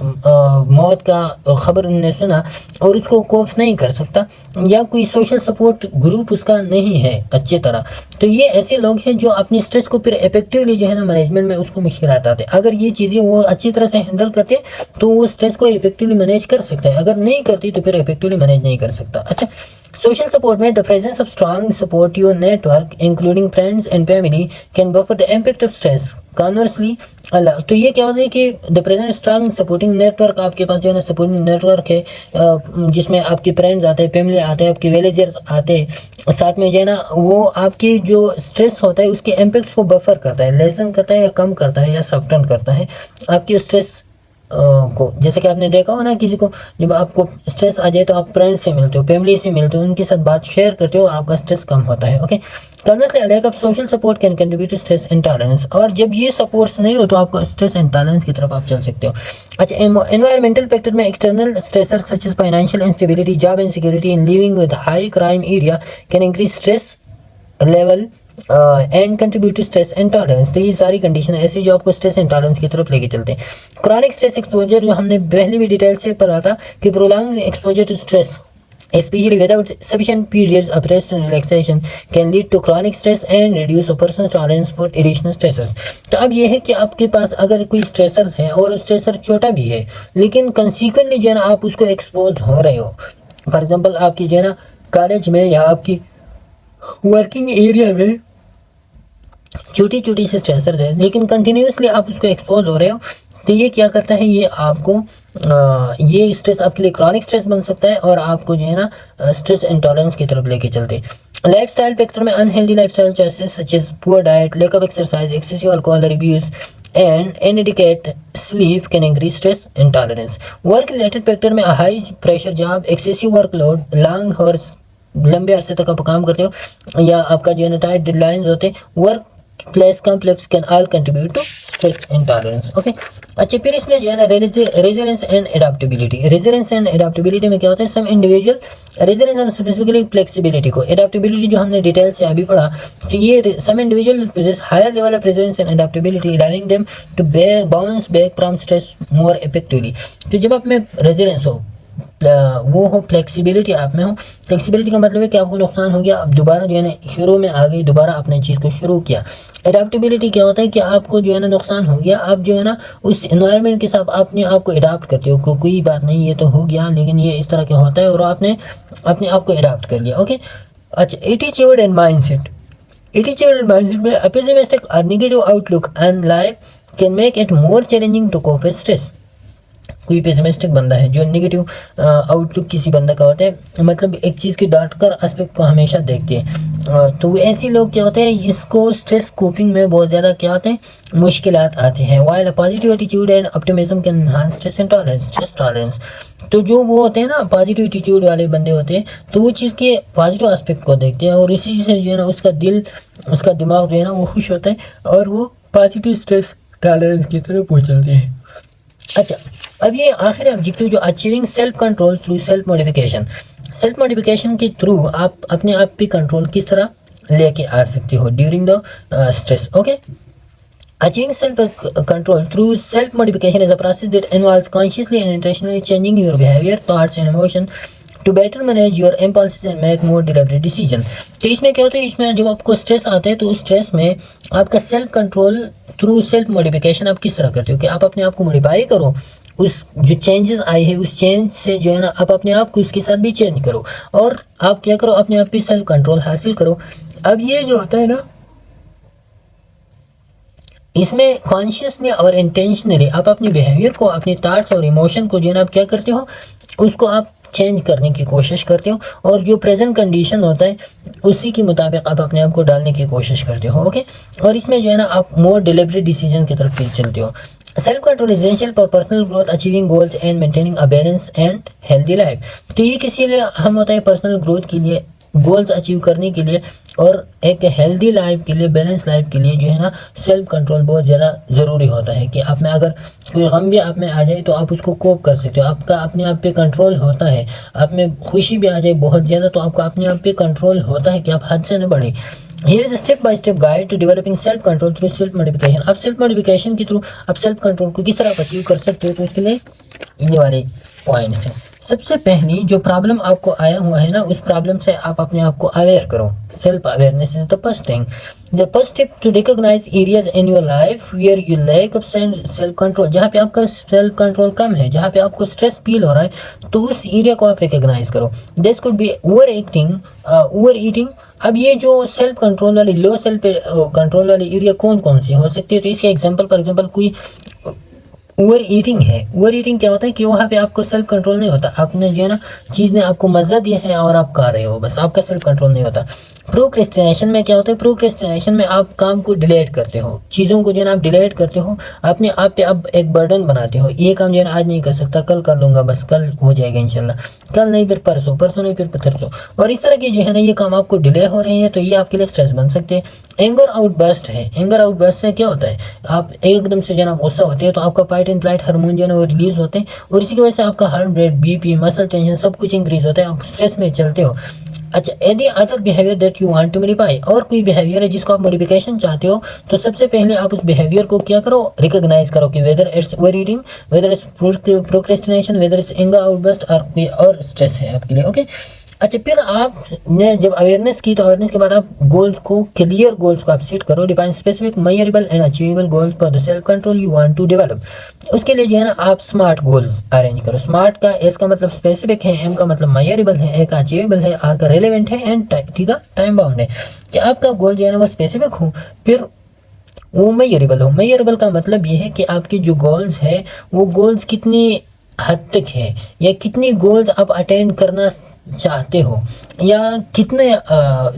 मौत का खबर उन्होंने सुना और उसको कोप नहीं कर सकता, या कोई सोशल सपोर्ट ग्रुप उसका नहीं है अच्छी तरह। तो ये ऐसे लोग हैं जो अपनी स्ट्रेस को फिर इफेक्टिवली जो है ना मैनेजमेंट में उसको मुश्किल आते हैं। अगर ये चीज़ें वो अच्छी तरह से हैंडल करते तो वो स्ट्रेस को इफेक्टिवली मैनेज कर सकता है, अगर नहीं करती तो फिर इफेक्टिवली मैनेज नहीं कर सकता। अच्छा, सोशल सपोर्ट में the presence of strong supportive network including friends and family can buffer the impact of stress conversely अलग। तो ये क्या होता है कि the present strong supporting network, आपके पास जो है ना सपोर्टिंग नेटवर्क है, जिसमें आपके फ्रेंड्स आते हैं, फैमिली आते हैं, आपके विलेजर्स आते हैं, साथ में जो है ना वो आपकी जो स्ट्रेस होता है उसके इम्पैक्ट्स को बफर करता है, लेसन करता है या कम करता है या सब्टन करता है आपकी स्ट्रेस को। जैसे कि आपने देखा हो ना, किसी को जब आपको स्ट्रेस आ जाए तो आप फ्रेंड से मिलते हो, फैमिली से मिलते हो, उनके साथ बात शेयर करते हो और आपका स्ट्रेस कम होता है। Okay, consider lack of social support can contribute to stress intolerance. और जब ये सपोर्ट्स नहीं हो तो आपको स्ट्रेस इंटॉलरेंस की तरफ आप चल सकते हो। अच्छा, एनवायरमेंटल फैक्टर में external stressor such as financial instability, job insecurity in living with high crime area can increase stress level and contribute to stress intolerance. तो ये सारी कंडीशन ऐसी जो आपको स्ट्रेस इंटॉलरेंस की तरफ लेके चलते हैं। क्रॉनिक स्ट्रेस एक्सपोजर, जो हमने पहले भी डिटेल से पढ़ा था कि prolong exposure to stress especially without sufficient periods of rest and relaxation can lead to chronic stress and reduce a person's tolerance for additional stressors। तो अब ये है कि आपके पास अगर कोई स्ट्रेसर है और स्ट्रेसर छोटा भी है लेकिन कंसिक्वेंटली जो है ना आप उसको एक्सपोज हो रहे हो, फॉर एग्जांपल आपकी जो है ना कॉलेज में या आपकी वर्किंग एरिया में छोटी छोटी से स्ट्रेसर है लेकिन कंटिन्यूसली आप उसको एक्सपोज हो रहे हो, तो ये क्या करता है, ये आपको ये स्ट्रेस आपके लिए क्रॉनिक स्ट्रेस बन सकता है और आपको जो है ना स्ट्रेस इंटॉलरेंस की तरफ लेके चलते हैं। लाइफस्टाइल फैक्टर में unhealthy lifestyle choices such as poor diet, lack of exercise, excessive alcohol abuse and inadequate sleep can increase stress intolerance. Work related factor में high pressure job, excessive workload, long hours, लंबे अरसे तक आप काम करते हो या आपका जो है ना टाइट डेडलाइंस होते हैं, work place complex can all contribute to stress intolerance. Okay, अच्छा फिर इसमें जो है ना resilience and adaptability. Resilience and adaptability में क्या होता है, some individual resilience and specifically flexibility को, एडाप्टेबिलिटी जो हमने डिटेल से अभी पढ़ा, तो ये some individual possess higher level of resilience and adaptability allowing them to bounce back from stress more effectively. तो जब आप में रेजिलियंस हो, वो हो, फ्लेक्सिबिलिटी आप में हो। फ्लेक्सिबिलिटी का मतलब है कि आपको नुकसान हो गया, अब दोबारा जो है ना शुरू में आ गई, दोबारा आपने चीज़ को शुरू किया। एडाप्टेबिलिटी क्या होता है कि आपको जो है ना नुकसान हो गया, आप जो है ना उस एनवायरनमेंट के साथ अपने आप को एडाप्ट करते हो, कोई बात नहीं ये तो हो गया लेकिन ये इस तरह का होता है और आपने अपने आप को एडाप्ट कर लिया। ओके, अच्छा attitude and mindset. Attitude and mindset में पेसिमिस्टिक और negative outlook on life can make it more challenging to cope with stress. कोई पेसिमिस्टिक बंदा है, जो नेगेटिव आउटलुक किसी बंदा का होता है, मतलब एक चीज़ की डार्क कर एस्पेक्ट को हमेशा देखते हैं, तो ऐसे लोग क्या होते हैं, इसको स्ट्रेस कोपिंग में बहुत ज़्यादा क्या होते हैं, मुश्किलात आते हैं। While a positive attitude and optimism can enhance stress intolerance, stress tolerance. तो जो वो होते हैं ना पॉजिटिव एटीट्यूड वाले बंदे होते हैं, तो वो चीज़ के पॉजिटिव एस्पेक्ट को देखते हैं और इसी से जो है ना उसका दिल, उसका दिमाग जो है ना वो खुश होता है और वो पॉजिटिव स्ट्रेस टॉलरेंस की तरफ पहुँचते हैं। अच्छा, अब ये आखिरी ऑब्जेक्टिव जो achieving self control through self modification. Self modification के थ्रू आप अपने आप पे कंट्रोल किस तरह लेके आ सकते हो during the stress. Okay, achieving self control through self modification is a process that involves consciously and intentionally changing your behaviour, thoughts and emotion to better manage your impulses and make more deliberate decision. तो इसमें क्या होता है, इसमें जब आपको स्ट्रेस आता है तो उस स्ट्रेस में आपका self control through self modification आप किस तरह करते हो कि आप अपने आप को मॉडिफाई करो, उस जो चेंजेस आए हैं उस चेंज से जो है ना आप अपने आप को उसके साथ भी चेंज करो और आप क्या करो, अपने आप पे सेल्फ कंट्रोल हासिल करो। अब ये जो होता है ना, इसमें कॉन्शियसली और इंटेंशनली आप अपने बिहेवियर को, अपने थॉट्स और इमोशन को जो है ना आप क्या करते हो, उसको आप चेंज करने की कोशिश करते हो और जो प्रेजेंट कंडीशन होता है उसी के मुताबिक आप अपने आप को डालने की कोशिश करते हो। ओके, और इसमें जो है ना आप मोर डिलिबरेट डिसीजन की तरफ चलते हो। Self control essential for personal growth, achieving goals and maintaining a balance and healthy life. तो ये किसी लिए हम होता है पर्सनल ग्रोथ के लिए, गोल्स अचीव करने के लिए और एक हेल्दी लाइफ के लिए, बैलेंस लाइफ के लिए जो है ना सेल्फ कंट्रोल बहुत ज़्यादा ज़रूरी होता है कि आप में अगर कोई गम भी आप में आ जाए तो आप उसको कोप कर सकते हो, आपका अपने आप पे कंट्रोल होता है। आप में खुशी भी आ जाए बहुत ज़्यादा तो आपका अपने आप पे कंट्रोल होता है कि आप हद से न बढ़े। Here is step by step guide to developing self control through self modification. अब सेल्फ मॉडिफिकेशन के थ्रू आप सेल्फ कंट्रोल को किस तरह अचीव कर सकते हो, तो उसके लिए ये वाले पॉइंट्स हैं। सबसे पहली जो प्रॉब्लम आपको आया हुआ है ना, उस प्रॉब्लम से आप अपने आप को अवेयर करो। Self awareness is the first thing. The first step to recognise areas in your life where you lack of self control. जहाँ पे आपका सेल्फ कंट्रोल कम है, जहाँ पे आपको स्ट्रेस फील हो रहा है, तो उस एरिया को आप रिकॉग्नाइज करो। This could be over eating. अब ये जो सेल्फ कंट्रोल वाली, लो सेल्फ कंट्रोल वाली एरिया कौन कौन सी हो सकती है? तो इसके एग्जांपल, फॉर एग्जांपल कोई ओवर ईटिंग है। ओवर ईटिंग क्या होता है कि वहाँ पे आपको सेल्फ कंट्रोल नहीं होता, आपने जो है ना चीज़ ने आपको मज़ा दिया है और आप खा रहे हो, बस आपका सेल्फ कंट्रोल नहीं होता। प्रोक्रेस्टिनेशन में क्या होता है? प्रोक्रेस्टिनेशन में आप काम को डिलेट करते हो, चीज़ों को जो है ना आप डिलेट करते हो, अपने आप पे अब एक बर्डन बनाते हो। ये काम जो है ना आज नहीं कर सकता, कल कर लूँगा, बस कल हो जाएगा इंशाल्लाह, कल नहीं फिर परसों, परसों नहीं फिर परसों, और इस तरह के जो है ना ये काम आपको डिले हो रहे हैं, तो ये आपके लिए स्ट्रेस बन सकते हैं। एंगर आउटबर्स्ट है। एंगर आउटबर्स्ट से क्या होता है? आप एकदम से जो है ना गुस्सा होते हैं, तो आपका फाइट एंड फ्लाइट हार्मोन जो है ना वो रिलीज होते हैं, और इसी की वजह से आपका heart rate, BP, muscle tension सब कुछ इंक्रीज होता है, आप स्ट्रेस में चलते हो। अच्छा, any other behaviour that you want to modify, और कोई बिहेवियर है जिसको आप मॉडिफिकेशन चाहते हो, तो सबसे पहले आप उस बिहेवियर को क्या करो? रिकॉग्नाइज करो कि whether it's over eating, whether it's procrastination, whether it's anger outburst, और स्ट्रेस है आपके लिए। ओके। अच्छा, फिर आपने जब अवेयरनेस की, तो अवेयरनेस के बाद आप गोल्स को, क्लियर गोल्स को आप सेट करो। Define specific, measurable and achievable goals for the self control you want to develop. उसके लिए जो है ना आप स्मार्ट गोल्स अरेंज करो। स्मार्ट का एस का मतलब स्पेसिफिक है, एम का मतलब मेजरेबल है, ए का अचीवेबल है, आर का रेलेवेंट है, एंड ठीक है टाइम बाउंड है, कि आपका गोल जो है ना वो स्पेसिफिक हो, फिर वो मेजरेबल हो। मेजरेबल का मतलब ये है कि आपके जो गोल्स है वो गोल्स कितनी हद तक है, या कितनी गोल्स आप अटेंड करना चाहते हो, या कितने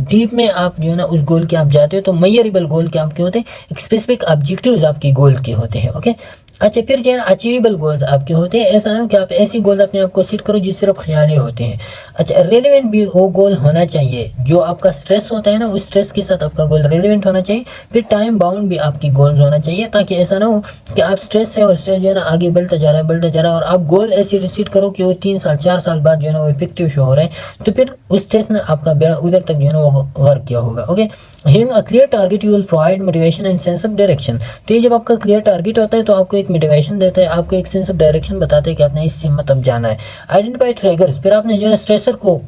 डीप में आप जो है ना उस गोल के आप जाते हो। तो मेजरेबल गोल के आपके होते हैं, एक स्पेसिफिक ऑब्जेक्टिव्स आपके गोल के होते हैं। ओके। अच्छा, फिर जो है ना अचीवेबल गोल्स आपके होते हैं। ऐसा ना हो कि आप ऐसी गोल अपने आप को सेट करो जो सिर्फ ख्याली होते हैं। अच्छा, रेलेवेंट भी वो गोल होना चाहिए, जो आपका स्ट्रेस होता है ना उस स्ट्रेस के साथ आपका गोल रेलेवेंट होना चाहिए। फिर टाइम बाउंड भी आपकी गोल्स होना चाहिए, ताकि ऐसा ना हो कि आप स्ट्रेस है और स्ट्रेस जो है ना आगे बढ़ता जा रहा है, और आप गोल ऐसे सेट करो कि वो 3 साल 4 साल बाद जो है ना वो इफेक्टिव शो हो रहा है, तो फिर उस स्ट्रेस ने आपका बेड़ा उधर तक जो है ना वो वर्क किया होगा। Okay. Having a clear target you will provide motivation and sense of direction. तो ये जब आपका क्लियर टारगेट होता है तो आपको एक मोटिवेशन देता है, आपको एक सेंस ऑफ डायरेक्शन बताते हैं कि आपने इस हिम्मत अब जाना है। आइडेंटिफाई ट्रिगर्स, फिर आपने जो है स्ट्रेसर को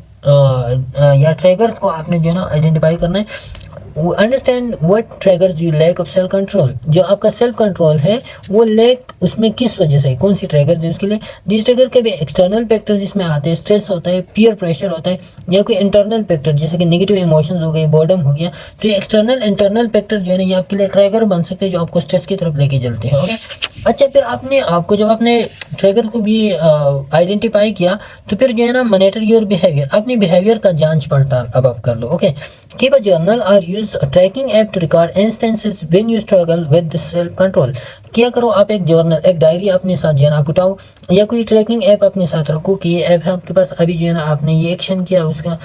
या ट्रिगर्स को आपने जो है ना आइडेंटिफाई करना है। Understand what triggers you lack of self control, जो आपका सेल्फ कंट्रोल है वो लैक उसमें किस वजह से, कौन सी ट्रिगर्स है उसके लिए। दिस ट्रिगर के भी एक्सटर्नल फैक्टर्स इसमें आते हैं, स्ट्रेस होता है, पीयर प्रेशर होता है, या कोई इंटरनल फैक्टर जैसे कि नेगेटिव इमोशंस हो गए, बोर्डम हो गया। तो ये एक्सटर्नल इंटरनल फैक्टर जो है ना ये आपके लिए ट्रिगर बन सकते हैं, जो आपको स्ट्रेस की तरफ लेके चलते हैं। ओके। अच्छा, फिर आपने आपको जब आपने ट्रिगर को भी आइडेंटिफाई किया, तो फिर जो है ना मॉनिटर योर बिहेवियर, अपनी बिहेवियर का जांच पड़ताल अब आप कर लो। ओके। कीप अ जर्नल और use tracking app to record instances when you struggle with self control. क्या करो, आप एक जर्नल, एक डायरी अपने साथ जो है ना आप उठाओ, या कोई ट्रैकिंग ऐप अपने साथ रखो कि ये ऐप है आपके पास, अभी जो है ना आपने ये एक्शन किया, उसका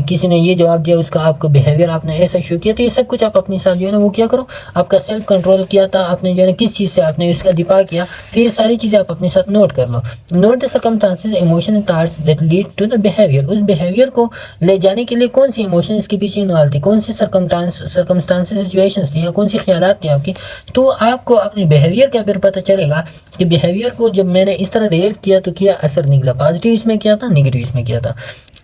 किसी ने ये जवाब दिया, उसका आपको बिहेवियर आपने ऐसा शो किया, तो ये सब कुछ आप अपने साथ जो है ना वो क्या करो, आपका सेल्फ कंट्रोल किया था आपने जो है ना, किस चीज़ से आपने उसका दिफा किया, तो ये सारी चीज़ें आप अपने साथ नोट कर लो। Note the circumstances, emotion and thoughts that lead to the behaviour. उस बिहेवियर को ले जाने के लिए कौन सी इमोशन इसके पीछे इन्वॉल्व थी, कौन सी सर्कमस्टांसेस सिचुएशंस थी, या कौन सी ख्यालात थी आपकी, तो आपको अपने बिहेवियर का फिर पता चलेगा कि बिहेवियर को जब मैंने इस तरह रिएक्ट किया तो क्या असर निकला, पॉजिटिव इसमें किया था, नेगेटिव इसमें किया था।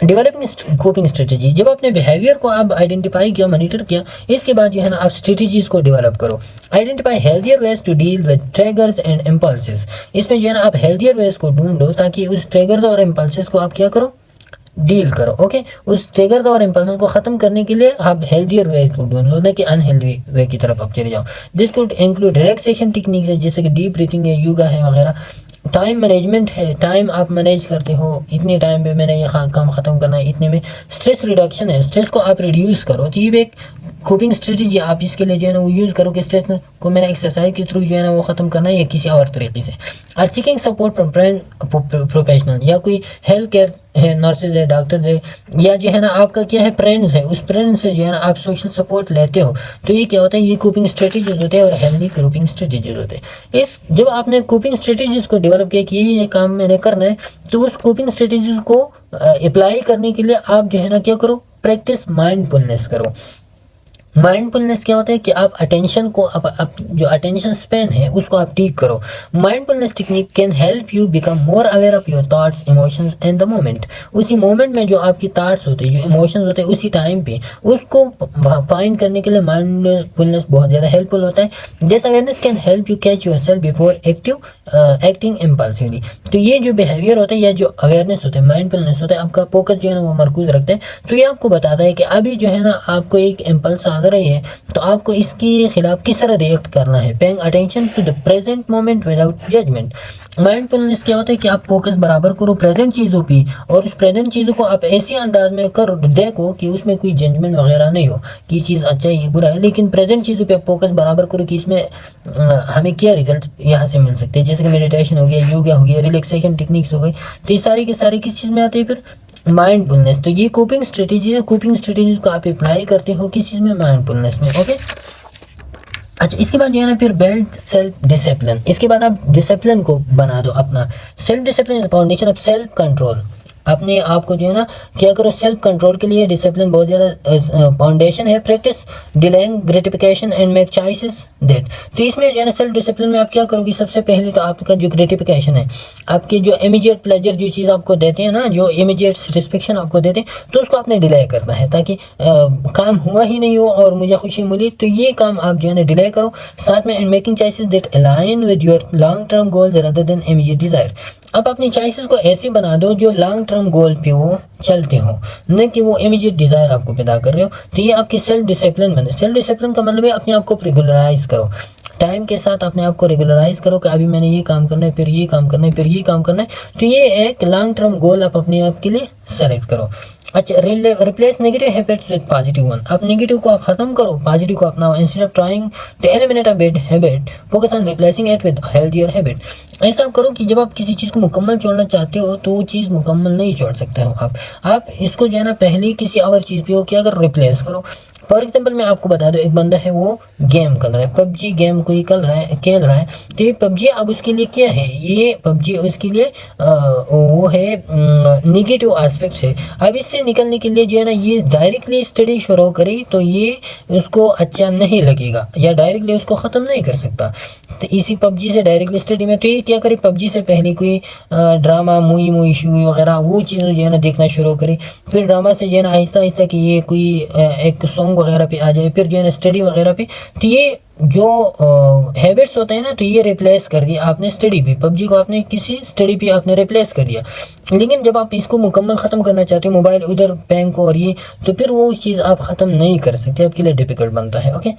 डेवलपिंग कोपिंग स्ट्रेटेजी, जब आपने बिहेवियर को आप आइडेंटिफाई किया, मॉनिटर किया, इसके बाद जो है ना आप स्ट्रेटेजीज को डेवलप करो। Identify healthier ways to deal with triggers and impulses, इसमें जो है ना आप हेल्थियर वेज को ढूंढो, ताकि उस ट्रिगर्स और इम्पल्सेस को आप क्या करो, डील करो। ओके। उस ट्रिगर और इम्पल्सन को खत्म करने के लिए आप हेल्थियर वे को ढूंढ लो, ना कि अनहेल्दी वे की तरफ आप चले जाओ। This could include relaxation technique है, जैसे कि डीप ब्रीथिंग है, योगा है वगैरह। टाइम मैनेजमेंट है, टाइम आप मैनेज करते हो, इतने टाइम पे मैंने ये काम ख़त्म करना है, इतने में। स्ट्रेस रिडक्शन है, स्ट्रेस को आप रिड्यूस करो, तो ये भी एक कोपिंग स्ट्रेटजी आप इसके लिए जो है ना वो यूज़ करो कि स्ट्रेस को मैंने एक्सरसाइज के थ्रू जो है ना वो ख़त्म करना है, या किसी और तरीके से। और seeking support from friend professional, या कोई हेल्थ केयर है, नर्सेज है, डॉक्टर है, या जो है ना आपका क्या है फ्रेंड्स है, उस फ्रेंड्स से जो है ना आप सोशल सपोर्ट लेते हो, तो ये क्या होता है, ये कोपिंग स्ट्रेटजीज होते हैं और हेल्दी कोपिंग स्ट्रेटजीज होते हैं। इस जब आपने कोपिंग स्ट्रेटजीज को डेवलप किया कि ये काम मैंने करना है, तो उस कोपिंग स्ट्रेटजीज को अप्लाई करने के लिए आप जो है ना क्या करो, प्रैक्टिस माइंडफुलनेस करो। माइंडफुलनेस क्या होता है कि आप अटेंशन को आप जो अटेंशन स्पेन है उसको आप ठीक करो। Mindfulness technique can help you become more aware of your thoughts, emotions and the moment. उसी मोमेंट में जो आपकी थॉट्स होते हैं, जो इमोशंस होते हैं, उसी टाइम पे उसको फाइंड करने के लिए माइंडफुलनेस बहुत ज़्यादा हेल्पफुल होता है। This awareness can help you catch your self before acting impulsively. तो ये जो बिहेवियर होता है या जो अवेयरनेस होता है, माइंडफुलनेस होता है, आपका फोकस जो है ना वो मरकूज रखते हैं। तो ये आपको बताता है कि अभी जो है ना आपको एक इम्पल्स आ रही है तो आपको इसके खिलाफ किस तरह रिएक्ट करना है। Paying attention to the present moment without judgement. Mindfulness क्या होता है कि आप फोकस बराबर करो प्रेजेंट चीज़ों पे, और उस प्रेजेंट चीज़ों को आप ऐसे अंदाज में करो, देखो कि उसमें कोई जजमेंट वगैरह नहीं हो कि ये चीज़ अच्छा है ये बुरा है, लेकिन प्रेजेंट चीज़ों पे आप फोकस बराबर करो कि इसमें हमें क्या रिजल्ट यहाँ से मिल सकते हैं। जैसे कि मेडिटेशन हो गया, योगा हो गया, रिलैक्सेशन टेक्निक्स हो गई, तो ये सारी के सारी किस चीज़ में आते हैं फिर माइंडफुलनेस। तो ये कोपिंग स्ट्रेटेजी है, कोपिंग स्ट्रेटेजीज को आप अप्लाई करते हो किस चीज़ में, माइंडफुलनेस में। ओके, अच्छा इसके बाद जो है ना फिर बिल्ड सेल्फ डिसिप्लिन। इसके बाद आप डिसिप्लिन को बना दो अपना। Self discipline is foundation of self control. अपने आप को जो है ना क्या करो, सेल्फ कंट्रोल के लिए डिसिप्लिन बहुत ज़्यादा फाउंडेशन है। Practice delaying gratification and make choices that. तो इसमें जो है ना सेल्फ डिसिप्लिन में आप क्या करोगे, सबसे पहले तो आपका जो ग्रेटिफिकेशन है, आपके जो इमीडिएट प्लेजर जो चीज़ आपको देते हैं ना, जो इमीडिएट सेटिस्फेक्शन आपको देते हैं, तो उसको आपने डिले करना है ताकि काम हुआ ही नहीं हो और मुझे खुशी मिली। तो ये काम आप जो है ना डिले करो। साथ में and making choices that align with your long term goals rather than immediate desire. अब अपनी चॉइसेस को ऐसे बना दो जो लॉन्ग टर्म गोल पे वो चलते हो, न कि वो इमीडिएट डिजायर आपको पैदा कर रहे हो। तो ये आपकी सेल्फ डिसिप्लिन बने। सेल्फ डिसिप्लिन का मतलब है अपने आप को रेगुलराइज करो, टाइम के साथ अपने आप को रेगुलराइज करो कि अभी मैंने ये काम करना है, फिर ये काम करना है, फिर ये काम करना है। तो ये एक लॉन्ग टर्म गोल आप अपने आप के लिए सेलेक्ट करो। अच्छा, replace negative habits with positive one. आप नेगेटिव को आप खत्म करो, पॉजिटिव को अपनाओ। Instead of trying to eliminate a bad habit, focus on replacing it with healthier habit. ऐसा आप करो कि जब आप किसी चीज़ को मुकम्मल छोड़ना चाहते हो तो वो चीज़ मुकम्मल नहीं छोड़ सकते हो आप इसको जो है ना पहले किसी और चीज़ पे हो क्या अगर रिप्लेस करो। फॉर एग्जाम्पल मैं आपको बता दूं, एक बंदा है वो गेम खेल रहा है, पबजी गेम कोई खेल रहा है। तो ये पबजी अब उसके लिए क्या है, ये पबजी उसके लिए वो है निगेटिव एस्पेक्ट है। अब इससे निकलने के लिए जो है ना ये डायरेक्टली स्टडी शुरू करे तो ये उसको अच्छा नहीं लगेगा, या डायरेक्टली उसको ख़त्म नहीं कर सकता। तो इसी पबजी से डायरेक्टली स्टडी में तो ये क्या करे, पबजी से पहले कोई ड्रामा मूवी शू वगैरह वो चीज़ें जो है ना देखना शुरू करे। फिर ड्रामा से जो है ना आहिस्ता आहिस्ता कि ये कोई एक सॉन्ग वगैरह पे आ जाए, फिर जो है ना स्टडी वगैरह पे। तो ये जो हैबिट्स होते हैं ना, तो ये रिप्लेस कर दिया आपने स्टडी पे, पबजी को आपने किसी स्टडी पे आपने रिप्लेस कर दिया। लेकिन जब आप इसको मुकम्मल ख़त्म करना चाहते हो, मोबाइल उधर बैंक और ये, तो फिर वो चीज़ आप ख़त्म नहीं कर सकते, आपके लिए डिफिकल्ट बनता है। Okay,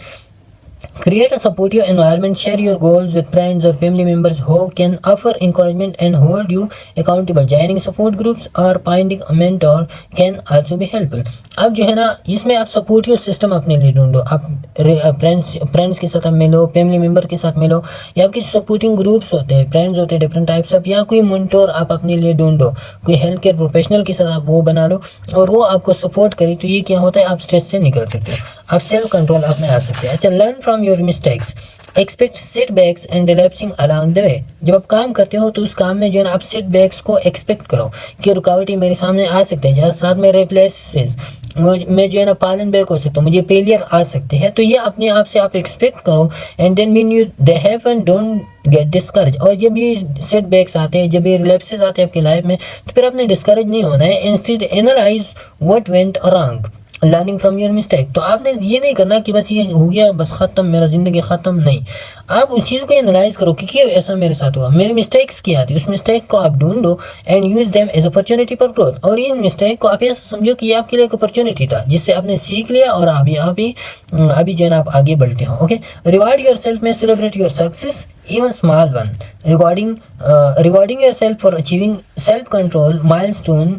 create a supportive environment, share your goals with friends or family members who can offer encouragement and hold you accountable. Joining support groups or finding a mentor can also be helpful. अब जो है ना इसमें आप सपोर्टिव सिस्टम अपने लिए ढूंढो। आप फ्रेंड्स के साथ आप मिलो, फैमिली मेम्बर के साथ मिलो, या आपके सपोर्टिंग ग्रुप्स होते हैं, फ्रेंड्स होते हैं डिफरेंट टाइप्स ऑफ, या कोई मेंटोर आप अपने लिए ढूंढो, कोई हेल्थ केयर प्रोफेशनल के साथ आप वो बना लो और वो आपको सपोर्ट करे। तो ये क्या होता है, आप स्ट्रेस से निकल सकते हो, आप सेल्फ कंट्रोल आप में आ सकते हैं। अच्छा, learn from your mistakes, expect setbacks and relapsing along the way. जब आप काम करते हो तो उस काम में जो है ना आप सेटबैक्स को एक्सपेक्ट करो कि रुकावटें मेरे सामने आ सकते हैं, जहाँ साथ में रिप्लेसेस मैं जो है ना पालन बैक हो सकता हूँ, मुझे फेलियर आ सकते हैं। तो ये अपने आप से आप एक्सपेक्ट करो and then mean you they have and don't get discourage. और जब ये सेटबैक्स आते हैं, जब ये रिलैप्सेस आते हैं आपकी लाइफ में, तो फिर आपने डिस्करेज नहीं होना है। Instead analyse what went wrong, learning from your mistake. तो आपने ये नहीं करना कि बस ये हो गया बस ख़त्म, मेरा ज़िंदगी ख़त्म, नहीं। आप उस चीज़ को एनालाइज करो कि क्यों ऐसा मेरे साथ हुआ, मेरी मिस्टेक्स क्या थी, उस मिस्टेक को आप ढूंढो and use them as opportunity for growth. और इन मिस्टेक को आप ऐसा समझो कि ये आपके लिए एक अपॉर्चुनिटी था जिससे आपने सीख लिया और अभी जो है ना आप आगे बढ़ते हो। ओके, रिवार्ड योर सेल्फ में celebrate your success even small one, rewarding yourself for achieving self control milestone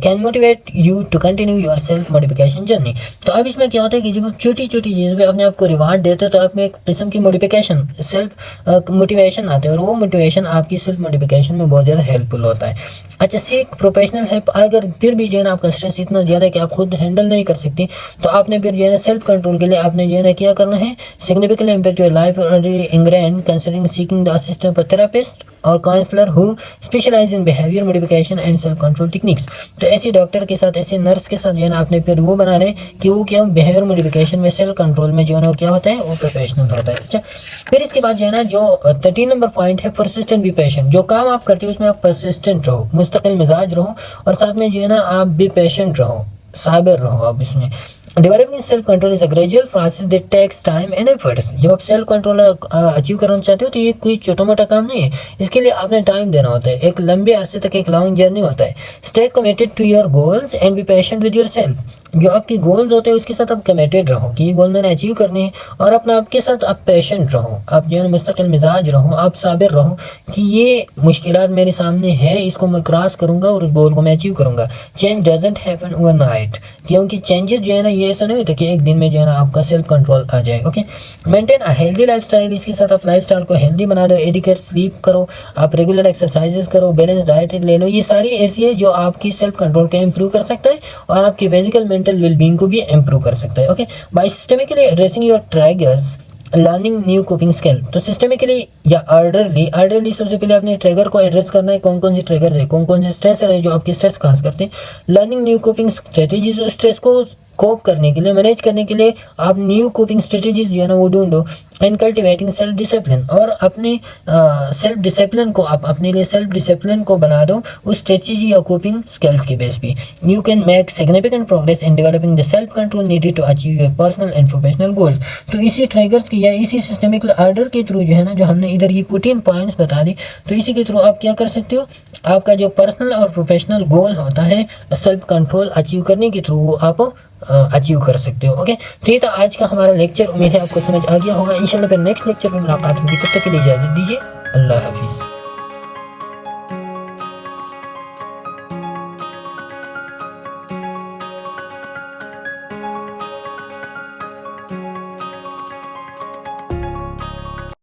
can motivate you to continue your self modification journey। तो अब इसमें क्या होता है कि जब आप छोटी छोटी चीज़ों पे अपने आप को रिवार्ड देते हो तो आप में एक किस्म की मोटिफिकेशन सेल्फ मोटिवेशन आते हैं, और वो मोटिवेशन आपकी सेल्फ मोटिफिकेशन में बहुत ज़्यादा हेल्पफुल होता है। अच्छा, सीख प्रोफेशनल हेल्प। अगर फिर भी जो है ना आपका स्ट्रेस इतना ज़्यादा है कि आप खुद हैंडल नहीं कर सकते, तो आपने फिर जो है ना सेल्फ कंट्रोल के लिए आपने जो है ना क्या करना है, significantly impact your life already ingrained, consider considering seeking the assistance of a therapist or counselor who specialize in behavior modification and self control techniques। तो ऐसे डॉक्टर के साथ, ऐसे नर्स के साथ जो है ना आपने फिर वो बनाना है कि वो क्या बिहेवियर मॉडिफिकेशन में, सेल्फ कंट्रोल में जो है ना क्या होता है, वो प्रोफेशनल होता है। अच्छा, फिर इसके बाद जो है ना जो 13 नंबर पॉइंट है, परसिस्टेंट बी पेशेंट। जो काम आप करते हो उसमें आप परसिस्टेंट रहो, मुस्तकिल मिजाज रहो, और साथ में जो है ना आप बी पेशेंट रहो, साबिर रहो आप इसमें। Developing self control is a gradual process that takes time and efforts. जब आप सेल्फ कंट्रोल अचीव करना चाहते हो तो ये कोई छोटा मोटा काम नहीं है, इसके लिए आपने टाइम देना होता है, एक लंबे अरसे तक एक लॉन्ग जर्नी होता है। Stay committed to your goals and be patient with yourself. जो आपके गोल्स होते हैं उसके साथ आप कमिटेड रहो कि ये गोल मैंने अचीव करने हैं, और अपना आपके साथ आप पेशेंट रहो, आप जो है मुस्तकिल मिजाज रहो, आप साबिर रहो कि ये मुश्किलात मेरे सामने है, इसको मैं क्रॉस करूंगा और उस गोल को मैं अचीव करूंगा। चेंज डजंट हैपन ओवरनाइट, क्योंकि चेंजेस जो है ना ये ऐसा नहीं होता कि एक दिन में जो है ना आपका सेल्फ कंट्रोल आ जाए। Okay, maintain a healthy lifestyle. इसके साथ आप लाइफस्टाइल को हेल्दी बना दो, एडिकेट स्लीप करो, आप रेगुलर एक्सरसाइजेस करो, बैलेंस डाइट ले लो। ये सारी ऐसी है जो आपकी सेल्फ कंट्रोल को इंप्रूव कर सकता है और आपकी फिजिकल मेंटल वेलबींग को भी इंप्रूव कर सकता है। Okay, by systemically addressing your triggers, learning new coping skill. तो सिस्टमिकली या ऑर्डरली सबसे पहले आपने ट्रिगर को एड्रेस करना है, कौन कौन से ट्रिगर है, कौन कौन से स्ट्रेसर है जो आपके स्ट्रेस खास करते हैं। Learning new coping strategies, stress को कोप करने के लिए, मैनेज करने के लिए आप न्यू कोपिंग स्ट्रेटेजीज जो है ना वो ढूंढो। एंड कल्टिवेटिंग सेल्फ डिसिप्लिन, और अपने सेल्फ डिसिप्लिन को, आप अपने लिए सेल्फ डिसिप्लिन को बना दो उस स्ट्रेटेजी या कोपिंग स्किल्स के बेस पे। You can make significant progress in developing the self control needed to achieve your personal and professional goals. तो इसी ट्रिगर्स की या इसी सिस्टमिक ऑर्डर के थ्रू जो है ना, जो हमने इधर ये 14 पॉइंट्स बता दी, तो इसी के थ्रू आप क्या कर सकते हो, आपका जो पर्सनल और प्रोफेशनल गोल होता है सेल्फ कंट्रोल अचीव करने के थ्रू आप अचीव कर सकते हो। ओके, तो ये था आज का हमारा लेक्चर। उम्मीद है आपको समझ आ गया होगा। इंशाल्लाह फिर नेक्स्ट लेक्चर में मुलाकात होगी, तब तक के लिए इजाजत दीजिए। अल्लाह हाफिज़।